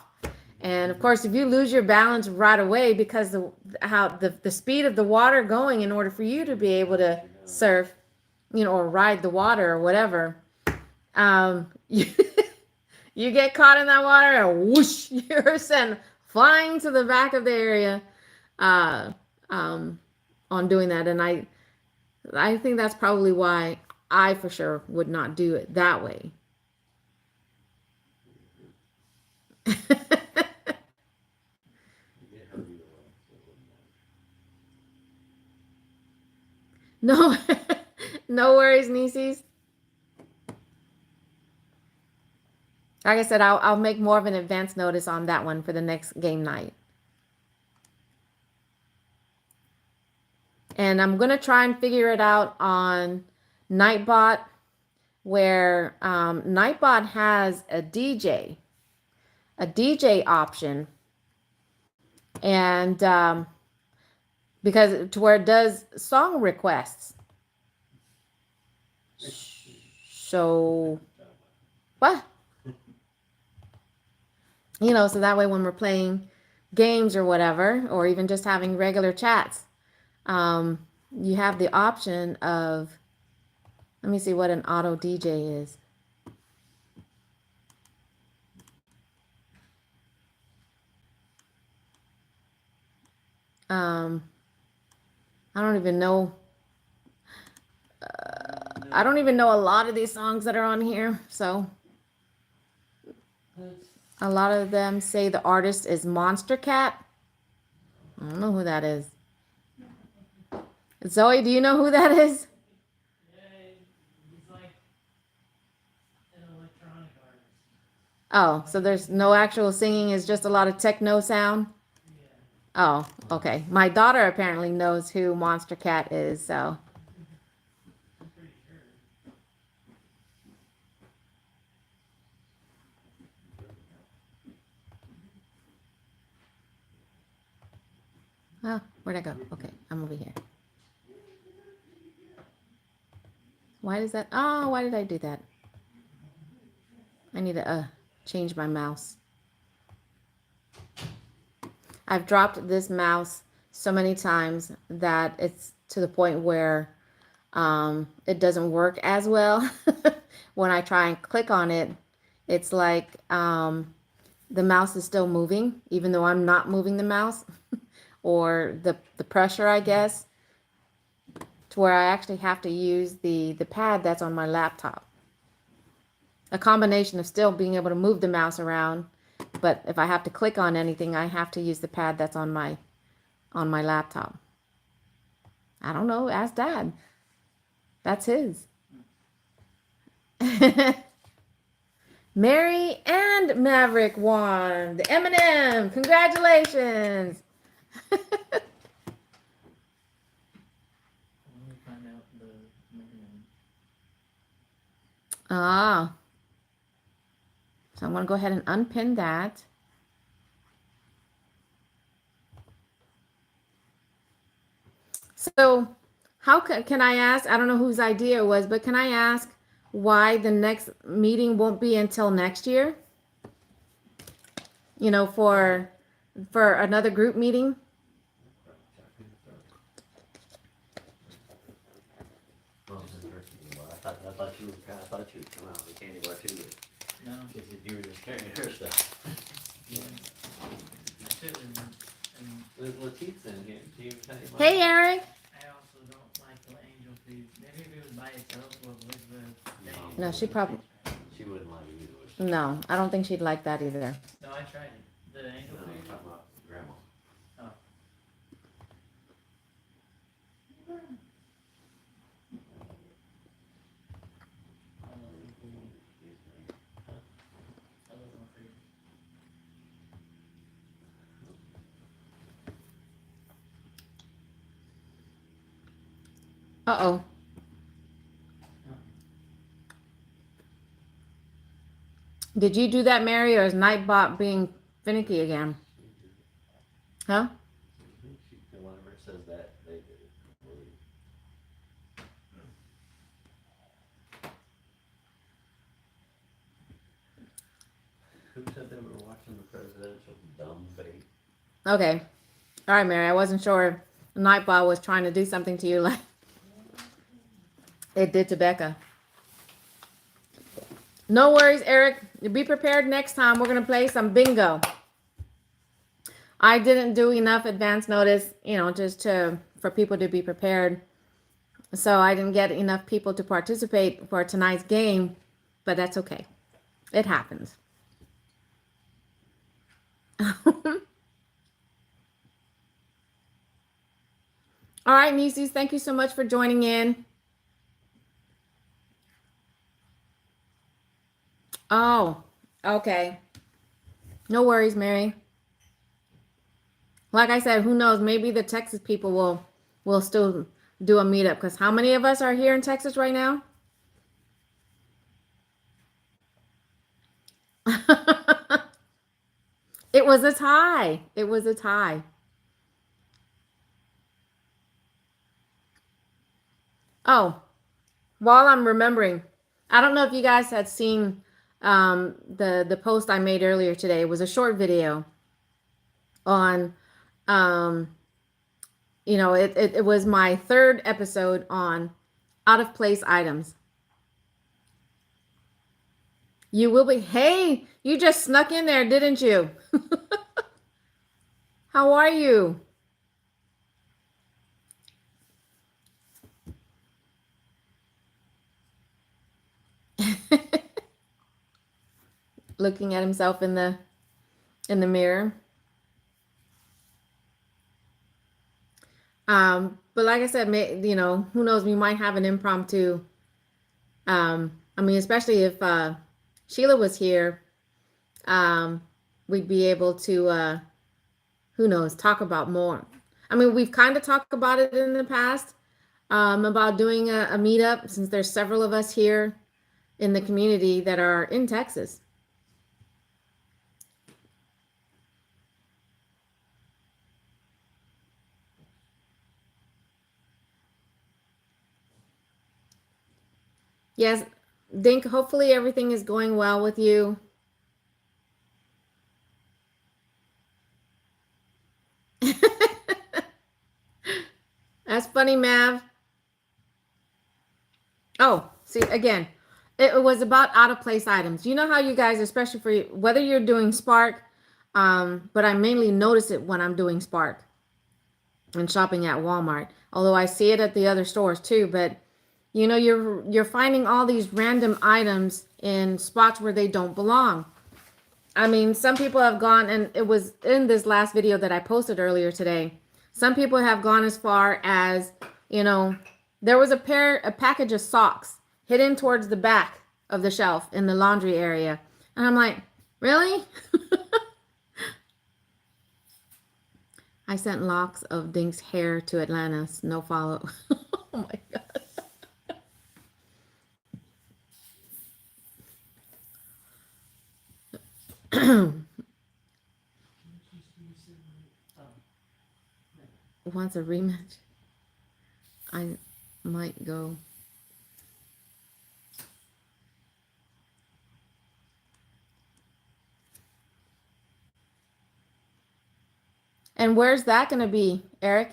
And of course, if you lose your balance right away because the speed of the water going in order for you to be able to surf, or ride the water or whatever, you, you get caught in that water and whoosh, you're sent flying to the back of the area, uh, um, on doing that. And I think that's probably why I for sure would not do it that way. You get hurt either way, so it wouldn't matter. No, no worries, nieces. Like I said, I'll make more of an advance notice on that one for the next game night. And I'm gonna try and figure it out on Nightbot, where Nightbot has a DJ option, and because to where it does song requests. So what? So that way when we're playing games or whatever, or even just having regular chats, you have the option of, let me see what an auto DJ is. I don't even know. I don't even know a lot of these songs that are on here. So a lot of them say the artist is Monster Cat. I don't know who that is. Zoe, do you know who that is? Yeah, he's like an electronic artist. Oh, so there's no actual singing, it's just a lot of techno sound? Yeah. Oh, okay. My daughter apparently knows who Monster Cat is, so. I'm pretty sure. Oh, where'd I go? Okay, I'm over here. Why does that? Oh, why did I do that? I need to change my mouse. I've dropped this mouse so many times that it's to the point where it doesn't work as well. When I try and click on it, it's like the mouse is still moving, even though I'm not moving the mouse, or the pressure, I guess, to where I actually have to use the pad that's on my laptop. A combination of still being able to move the mouse around, but if I have to click on anything, I have to use the pad that's on my laptop. I don't know, ask Dad. That's his. Mary and Maverick won the M&M. Congratulations. When we find out the minimum. Ah. So I'm going to go ahead and unpin that. So how can I ask, I don't know whose idea it was, but can I ask why the next meeting won't be until next year? For another group meeting? Well, I thought you would come out with candy bar too. No, Because you were just carrying her stuff. yeah. I should and Latif's in here. Do you tell you Hey, Eric. I also don't like the angel food. Maybe if it was by itself or with the No, she probably, She wouldn't like it either. Would she? no, I don't think she'd like that either. No, I tried it. The angel No, I'm food. talking about grandma. Oh. I love the food. I love my food. Uh-oh. Did you do that, Mary, or is Nightbot being finicky again? Huh? Whenever it says that, they did it. Who said they were watching watching the presidential dumb debate? Okay. All right, Mary. I wasn't sure Nightball was trying to do something to you like it did to Becca. No worries, Eric. Be prepared next time. We're going to play some bingo. I didn't do enough advance notice, just for people to be prepared. So I didn't get enough people to participate for tonight's game, but that's okay. It happens. All right, nieces, thank you so much for joining in. Oh, okay. No worries, Mary. Like I said, who knows? Maybe the Texas people will still do a meetup, because how many of us are here in Texas right now? It was a tie. It was a tie. Oh, while I'm remembering, I don't know if you guys had seen the post I made earlier today. It was a short video on it was my third episode on out of place items. You will be, hey, you just snuck in there, didn't you? How are you? Looking at himself in the mirror. But like I said, who knows, we might have an impromptu. Especially if Sheila was here, we'd be able to, who knows, talk about more. We've kind of talked about it in the past, about doing a meetup, since there's several of us here in the community that are in Texas. Yes, Dink, hopefully everything is going well with you. That's funny, Mav. Oh, see, again, it was about out of place items. You know how you guys, especially for whether you're doing Spark, but I mainly notice it when I'm doing Spark and shopping at Walmart. Although I see it at the other stores too, but you're finding all these random items in spots where they don't belong. Some people have gone, and it was in this last video that I posted earlier today. Some people have gone as far as, there was a package of socks hidden towards the back of the shelf in the laundry area. And I'm like, really? I sent locks of Dink's hair to Atlanta. No follow. Oh my God. Wants a rematch. I might go. And where's that going to be, Eric?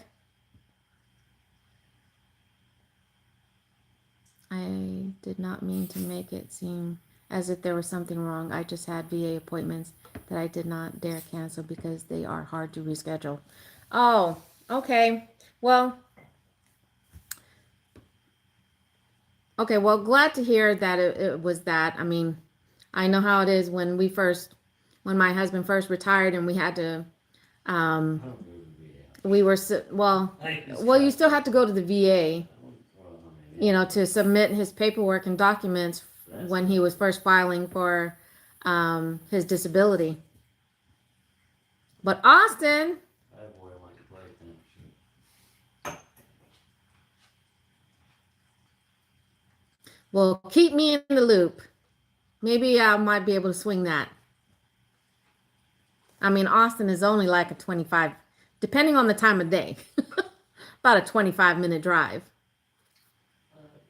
I did not mean to make it seem as if there was something wrong. I just had VA appointments that I did not dare cancel because they are hard to reschedule. Oh, okay. Well, glad to hear that it was that. I know how it is when my husband first retired and we had to, you still have to go to the VA, to submit his paperwork and documents when he was first filing for his disability. But Austin, well, keep me in the loop. Maybe I might be able to swing that. Austin is only like a 25, depending on the time of day, about a 25-minute drive.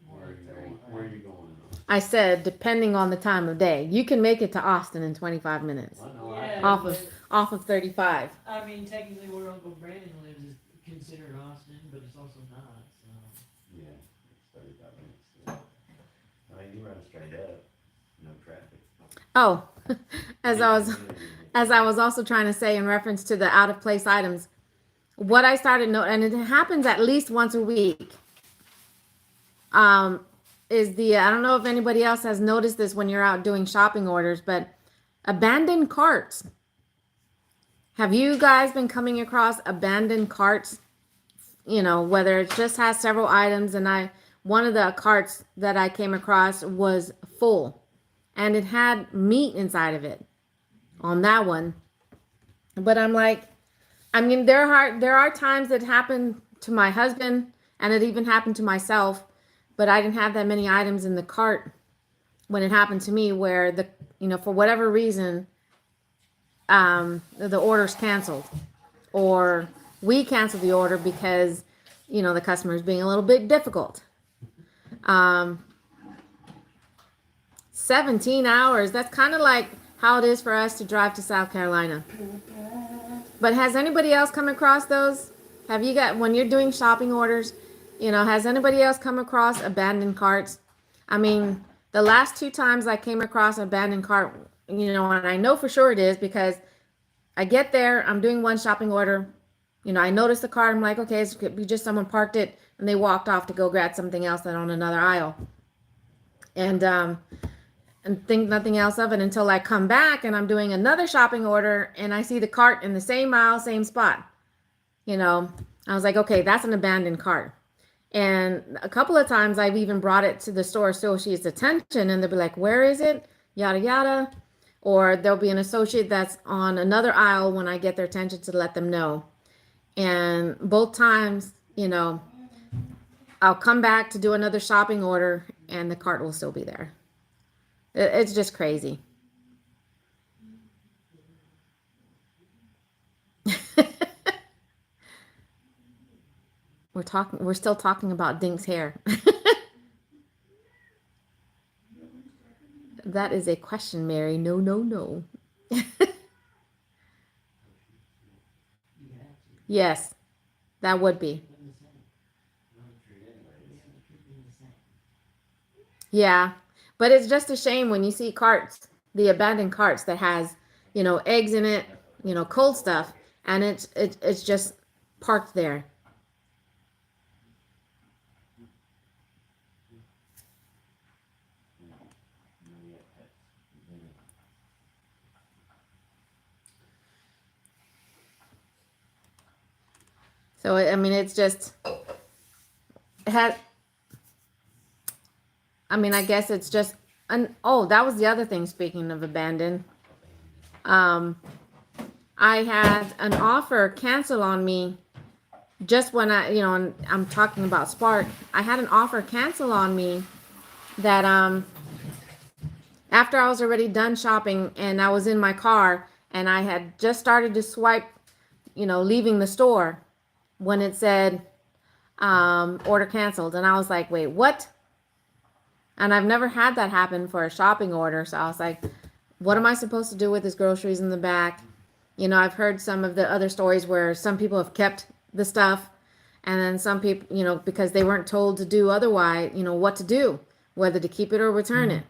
Where are you going? I said, depending on the time of day. You can make it to Austin in 25 minutes. I know. off but, of 35. I mean, technically where Uncle Brandon lives is considered Austin, but it's also not, so. Yeah, it's 35 minutes. Yeah. I mean, you run straight up, no traffic. Oh, as I was also trying to say in reference to the out of place items, what I started and it happens at least once a week. Is I don't know if anybody else has noticed this when you're out doing shopping orders, but abandoned carts. Have you guys been coming across abandoned carts? You know, whether it just has several items, and one of the carts that I came across was full, and it had meat inside of it on that one. But I'm like, I mean, there are times that happen to my husband, and it even happened to myself, but I didn't have that many items in the cart when it happened to me, where for whatever reason, the order's canceled, or we canceled the order because, the customer is being a little bit difficult. 17 hours, that's kind of like how it is for us to drive to South Carolina. But has anybody else come across those? When you're doing shopping orders, has anybody else come across abandoned carts? I mean, the last 2 times I came across an abandoned cart, and I know for sure it is because I get there, I'm doing one shopping order, I notice the cart, I'm like, okay, it could be just someone parked it and they walked off to go grab something else that on another aisle. And think nothing else of it until I come back and I'm doing another shopping order and I see the cart in the same aisle, same spot. I was like, okay, that's an abandoned cart. And a couple of times I've even brought it to the store associate's attention and they'll be like, where is it? Yada, yada. Or there'll be an associate that's on another aisle when I get their attention to let them know. And both times, I'll come back to do another shopping order and the cart will still be there. It's just crazy. We're still talking about Dink's hair. That is a question, Mary. No, no, no. Yes, that would be. Yeah, but it's just a shame when you see carts, the abandoned carts that has, eggs in it, cold stuff, and it's just parked there. So, I mean, it's just, I guess it's just, that was the other thing, speaking of abandoned. I had an offer cancel on me just when and I'm talking about Spark. I had an offer cancel on me that, after I was already done shopping and I was in my car and I had just started to swipe, leaving the store, when it said order canceled, and I was like, wait, what? And I've never had that happen for a shopping order, so I was like, what am I supposed to do with his groceries in the back? I've heard some of the other stories where some people have kept the stuff, and then some people, because they weren't told to do otherwise, what to do, whether to keep it or return it.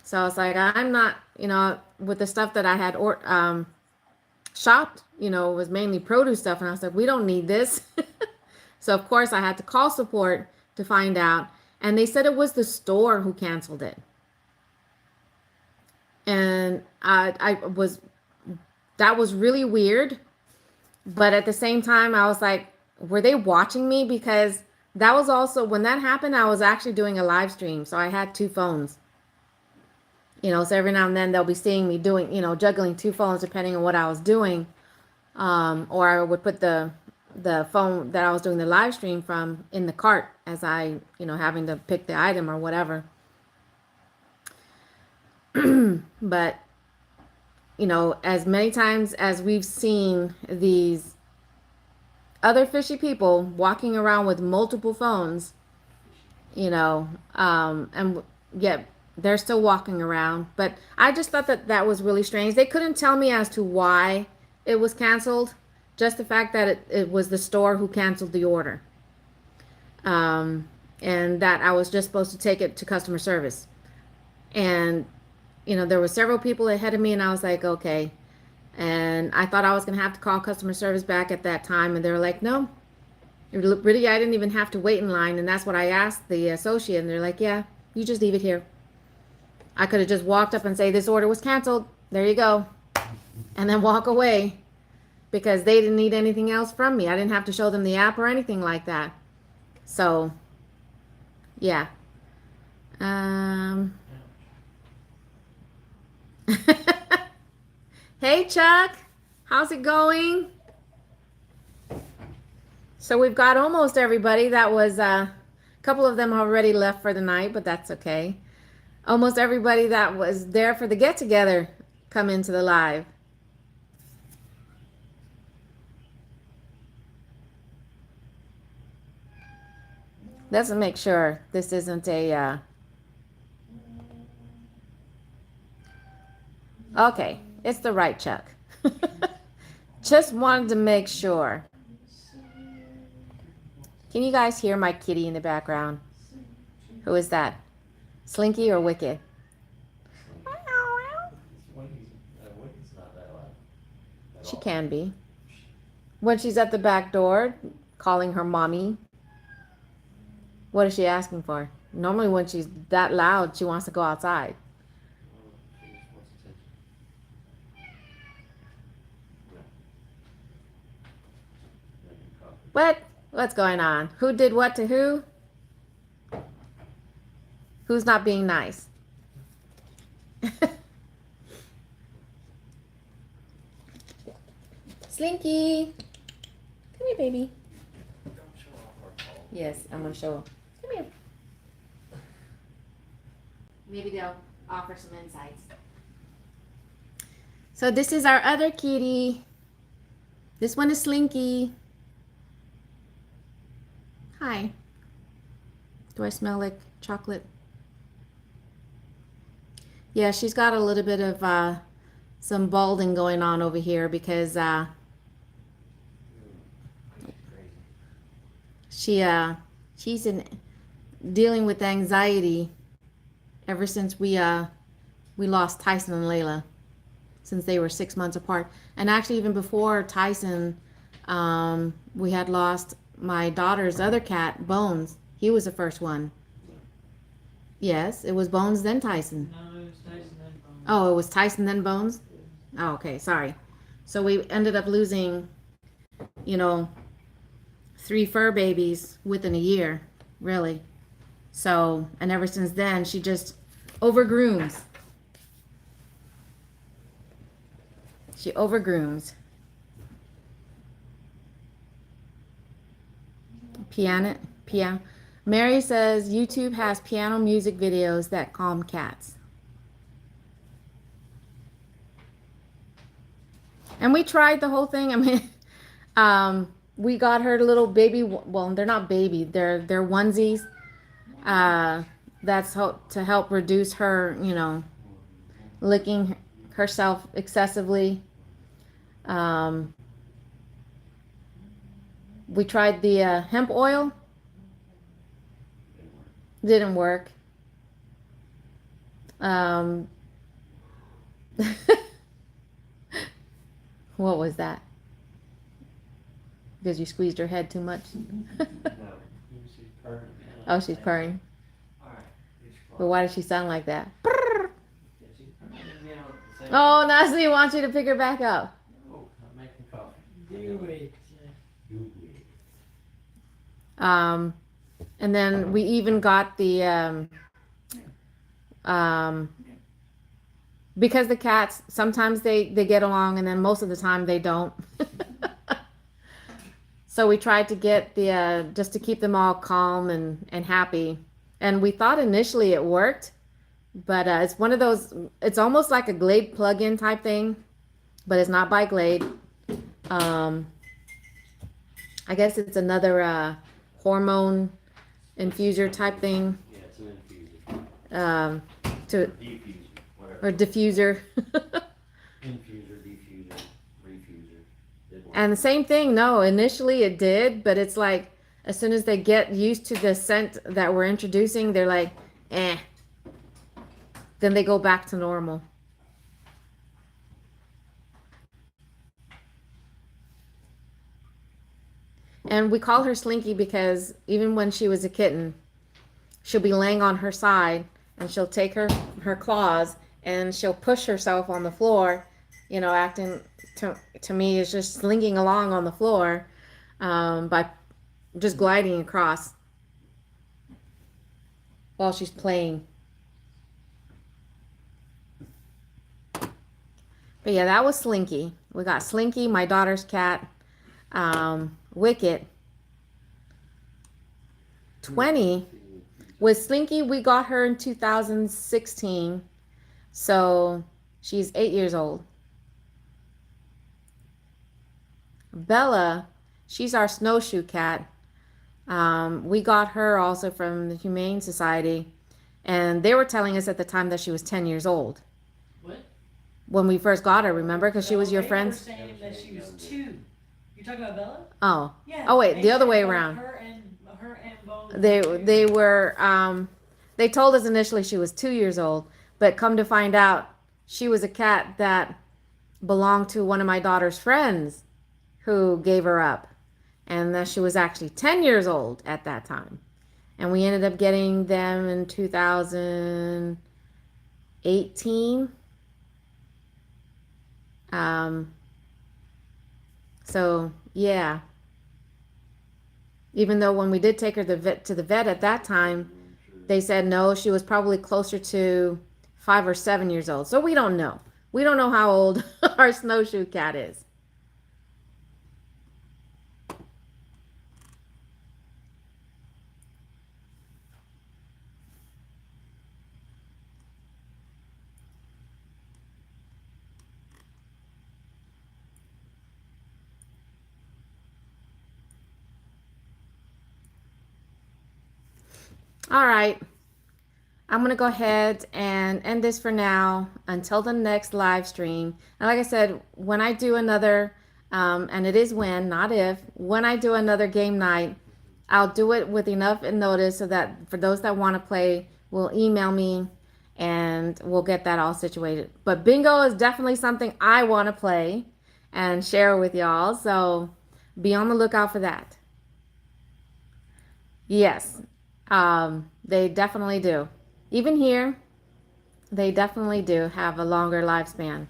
So I was like, I'm not, with the stuff that I had shopped, it was mainly produce stuff, and I was like, we don't need this. So of course I had to call support to find out, and they said it was the store who canceled it. And that was really weird, but at the same time I was like, were they watching me? Because that was also, when that happened, I was actually doing a live stream, so I had 2 phones. So every now and then they'll be seeing me doing, juggling 2 phones depending on what I was doing. Or I would put the phone that I was doing the live stream from in the cart as I, having to pick the item or whatever. But, as many times as we've seen these other fishy people walking around with multiple phones, and yet they're still walking around. But I just thought that that was really strange. They couldn't tell me as to why it was canceled. Just the fact that it was the store who canceled the order. And that I was just supposed to take it to customer service. And, there were several people ahead of me, and I was like, okay. And I thought I was going to have to call customer service back at that time. And they were like, no, really, I didn't even have to wait in line. And that's what I asked the associate. And they're like, yeah, you just leave it here. I could have just walked up and say, this order was canceled. There you go. And then walk away, because they didn't need anything else from me. I didn't have to show them the app or anything like that. So, yeah. Hey, Chuck. How's it going? So we've got almost everybody. That was a couple of them already left for the night, but that's okay. Almost everybody that was there for the get-together come into the live. Let's make sure this isn't a... Okay, it's the right Chuck. Just wanted to make sure. Can you guys hear my kitty in the background? Who is that? Slinky or Wicked? Wicked's not that loud. At She all. can be. When she's at the back door calling her mommy, what is she asking for? Normally when she's that loud, she wants to go outside. She just wants attention. Yeah. Making coffee. What? What's going on? Who did what to who? Who's not being nice? Slinky. Come here, baby. Don't show off our phone. Yes, I'm gonna show. Come here. Maybe they'll offer some insights. So this is our other kitty. This one is Slinky. Hi. Do I smell like chocolate? Yeah, she's got a little bit of some balding going on over here because That's crazy. she's dealing with anxiety ever since we lost Tyson and Layla, since they were 6 months apart. And actually even before Tyson, we had lost my daughter's other cat, Bones. He was the first one. Yes, it was Bones then Tyson. No, it was Tyson then Bones. Oh, it was Tyson then Bones? Oh, okay, sorry. So we ended up losing, 3 fur babies within a year, really. So, and ever since then, she just overgrooms. She overgrooms. Piano. Mary says YouTube has piano music videos that calm cats. And we tried the whole thing. I mean, we got her little baby. Well, they're not baby. They're onesies. That's to help reduce her, licking herself excessively. We tried the hemp oil. Didn't work. What was that? Because you squeezed her head too much? No, she's purring. Oh, she's purring. Alright, But why does she sound like that? Yeah, she's purring. You know, the same- Oh, Nasty wants you to pick her back up. Oh, I'm making coffee. You wait. You wait. And then we even got the because the cats sometimes they get along and then most of the time they don't. So we tried to get the just to keep them all calm and happy. And we thought initially it worked, but it's one of those, it's almost like a Glade plug-in type thing, but it's not by Glade. I guess it's another hormone infuser type thing. Yeah, it's an infuser. to Diffuser, whatever. or diffuser. Infuser, diffuser, refuser. Did one. And the same thing, no, initially it did, but it's like as soon as they get used to the scent that we're introducing, they're like, eh. Then they go back to normal. And we call her Slinky because even when she was a kitten, she'll be laying on her side and she'll take her claws and she'll push herself on the floor, you know, acting to me is just slinking along on the floor by just gliding across while she's playing. But yeah, that was Slinky. We got Slinky, my daughter's cat, Wicket. 20 with Slinky, we got her in 2016, so she's 8 years old. Bella, she's our snowshoe cat. We got her also from the Humane Society, and they were telling us at the time that she was 10 years old What? when we first got her, remember? Because she was your They friend's. were saying that she was 2. You talking about Bella? Oh, Yeah. Oh, wait, they the other said way both around. Her and Bo. they were they told us initially she was 2 years old, but come to find out she was a cat that belonged to one of my daughter's friends who gave her up, and that she was actually 10 years old at that time. And we ended up getting them in 2018. So yeah, even though when we did take her to the vet at that time, they said no, she was probably closer to 5 or 7 years old. So we don't know. We don't know how old our snowshoe cat is. All right. I'm going to go ahead and end this for now until the next live stream. And like I said, when I do another, and it is when, not if, when I do another game night, I'll do it with enough notice so that for those that want to play will email me and we'll get that all situated. But bingo is definitely something I want to play and share with y'all. So be on the lookout for that. Yes, they definitely do. Even here, they definitely do have a longer lifespan.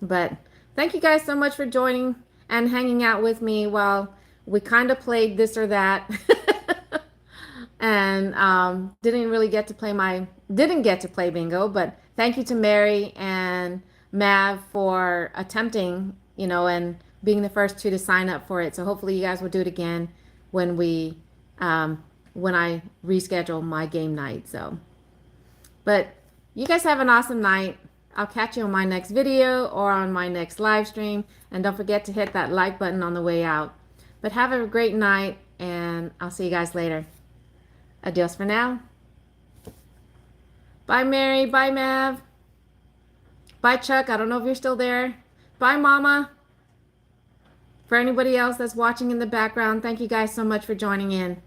But thank you guys so much for joining and hanging out with me while we kind of played this or that. And didn't get to play bingo, but thank you to Mary and Mav for attempting, you know, and being the first two to sign up for it. So hopefully you guys will do it again when when I reschedule my game night. So, but you guys have an awesome night. I'll catch you on my next video or on my next live stream. And don't forget to hit that like button on the way out. But have a great night, and I'll see you guys later. Adios for now. Bye, Mary. Bye, Mav. Bye, Chuck. I don't know if you're still there. Bye, Mama. For anybody else that's watching in the background, thank you guys so much for joining in.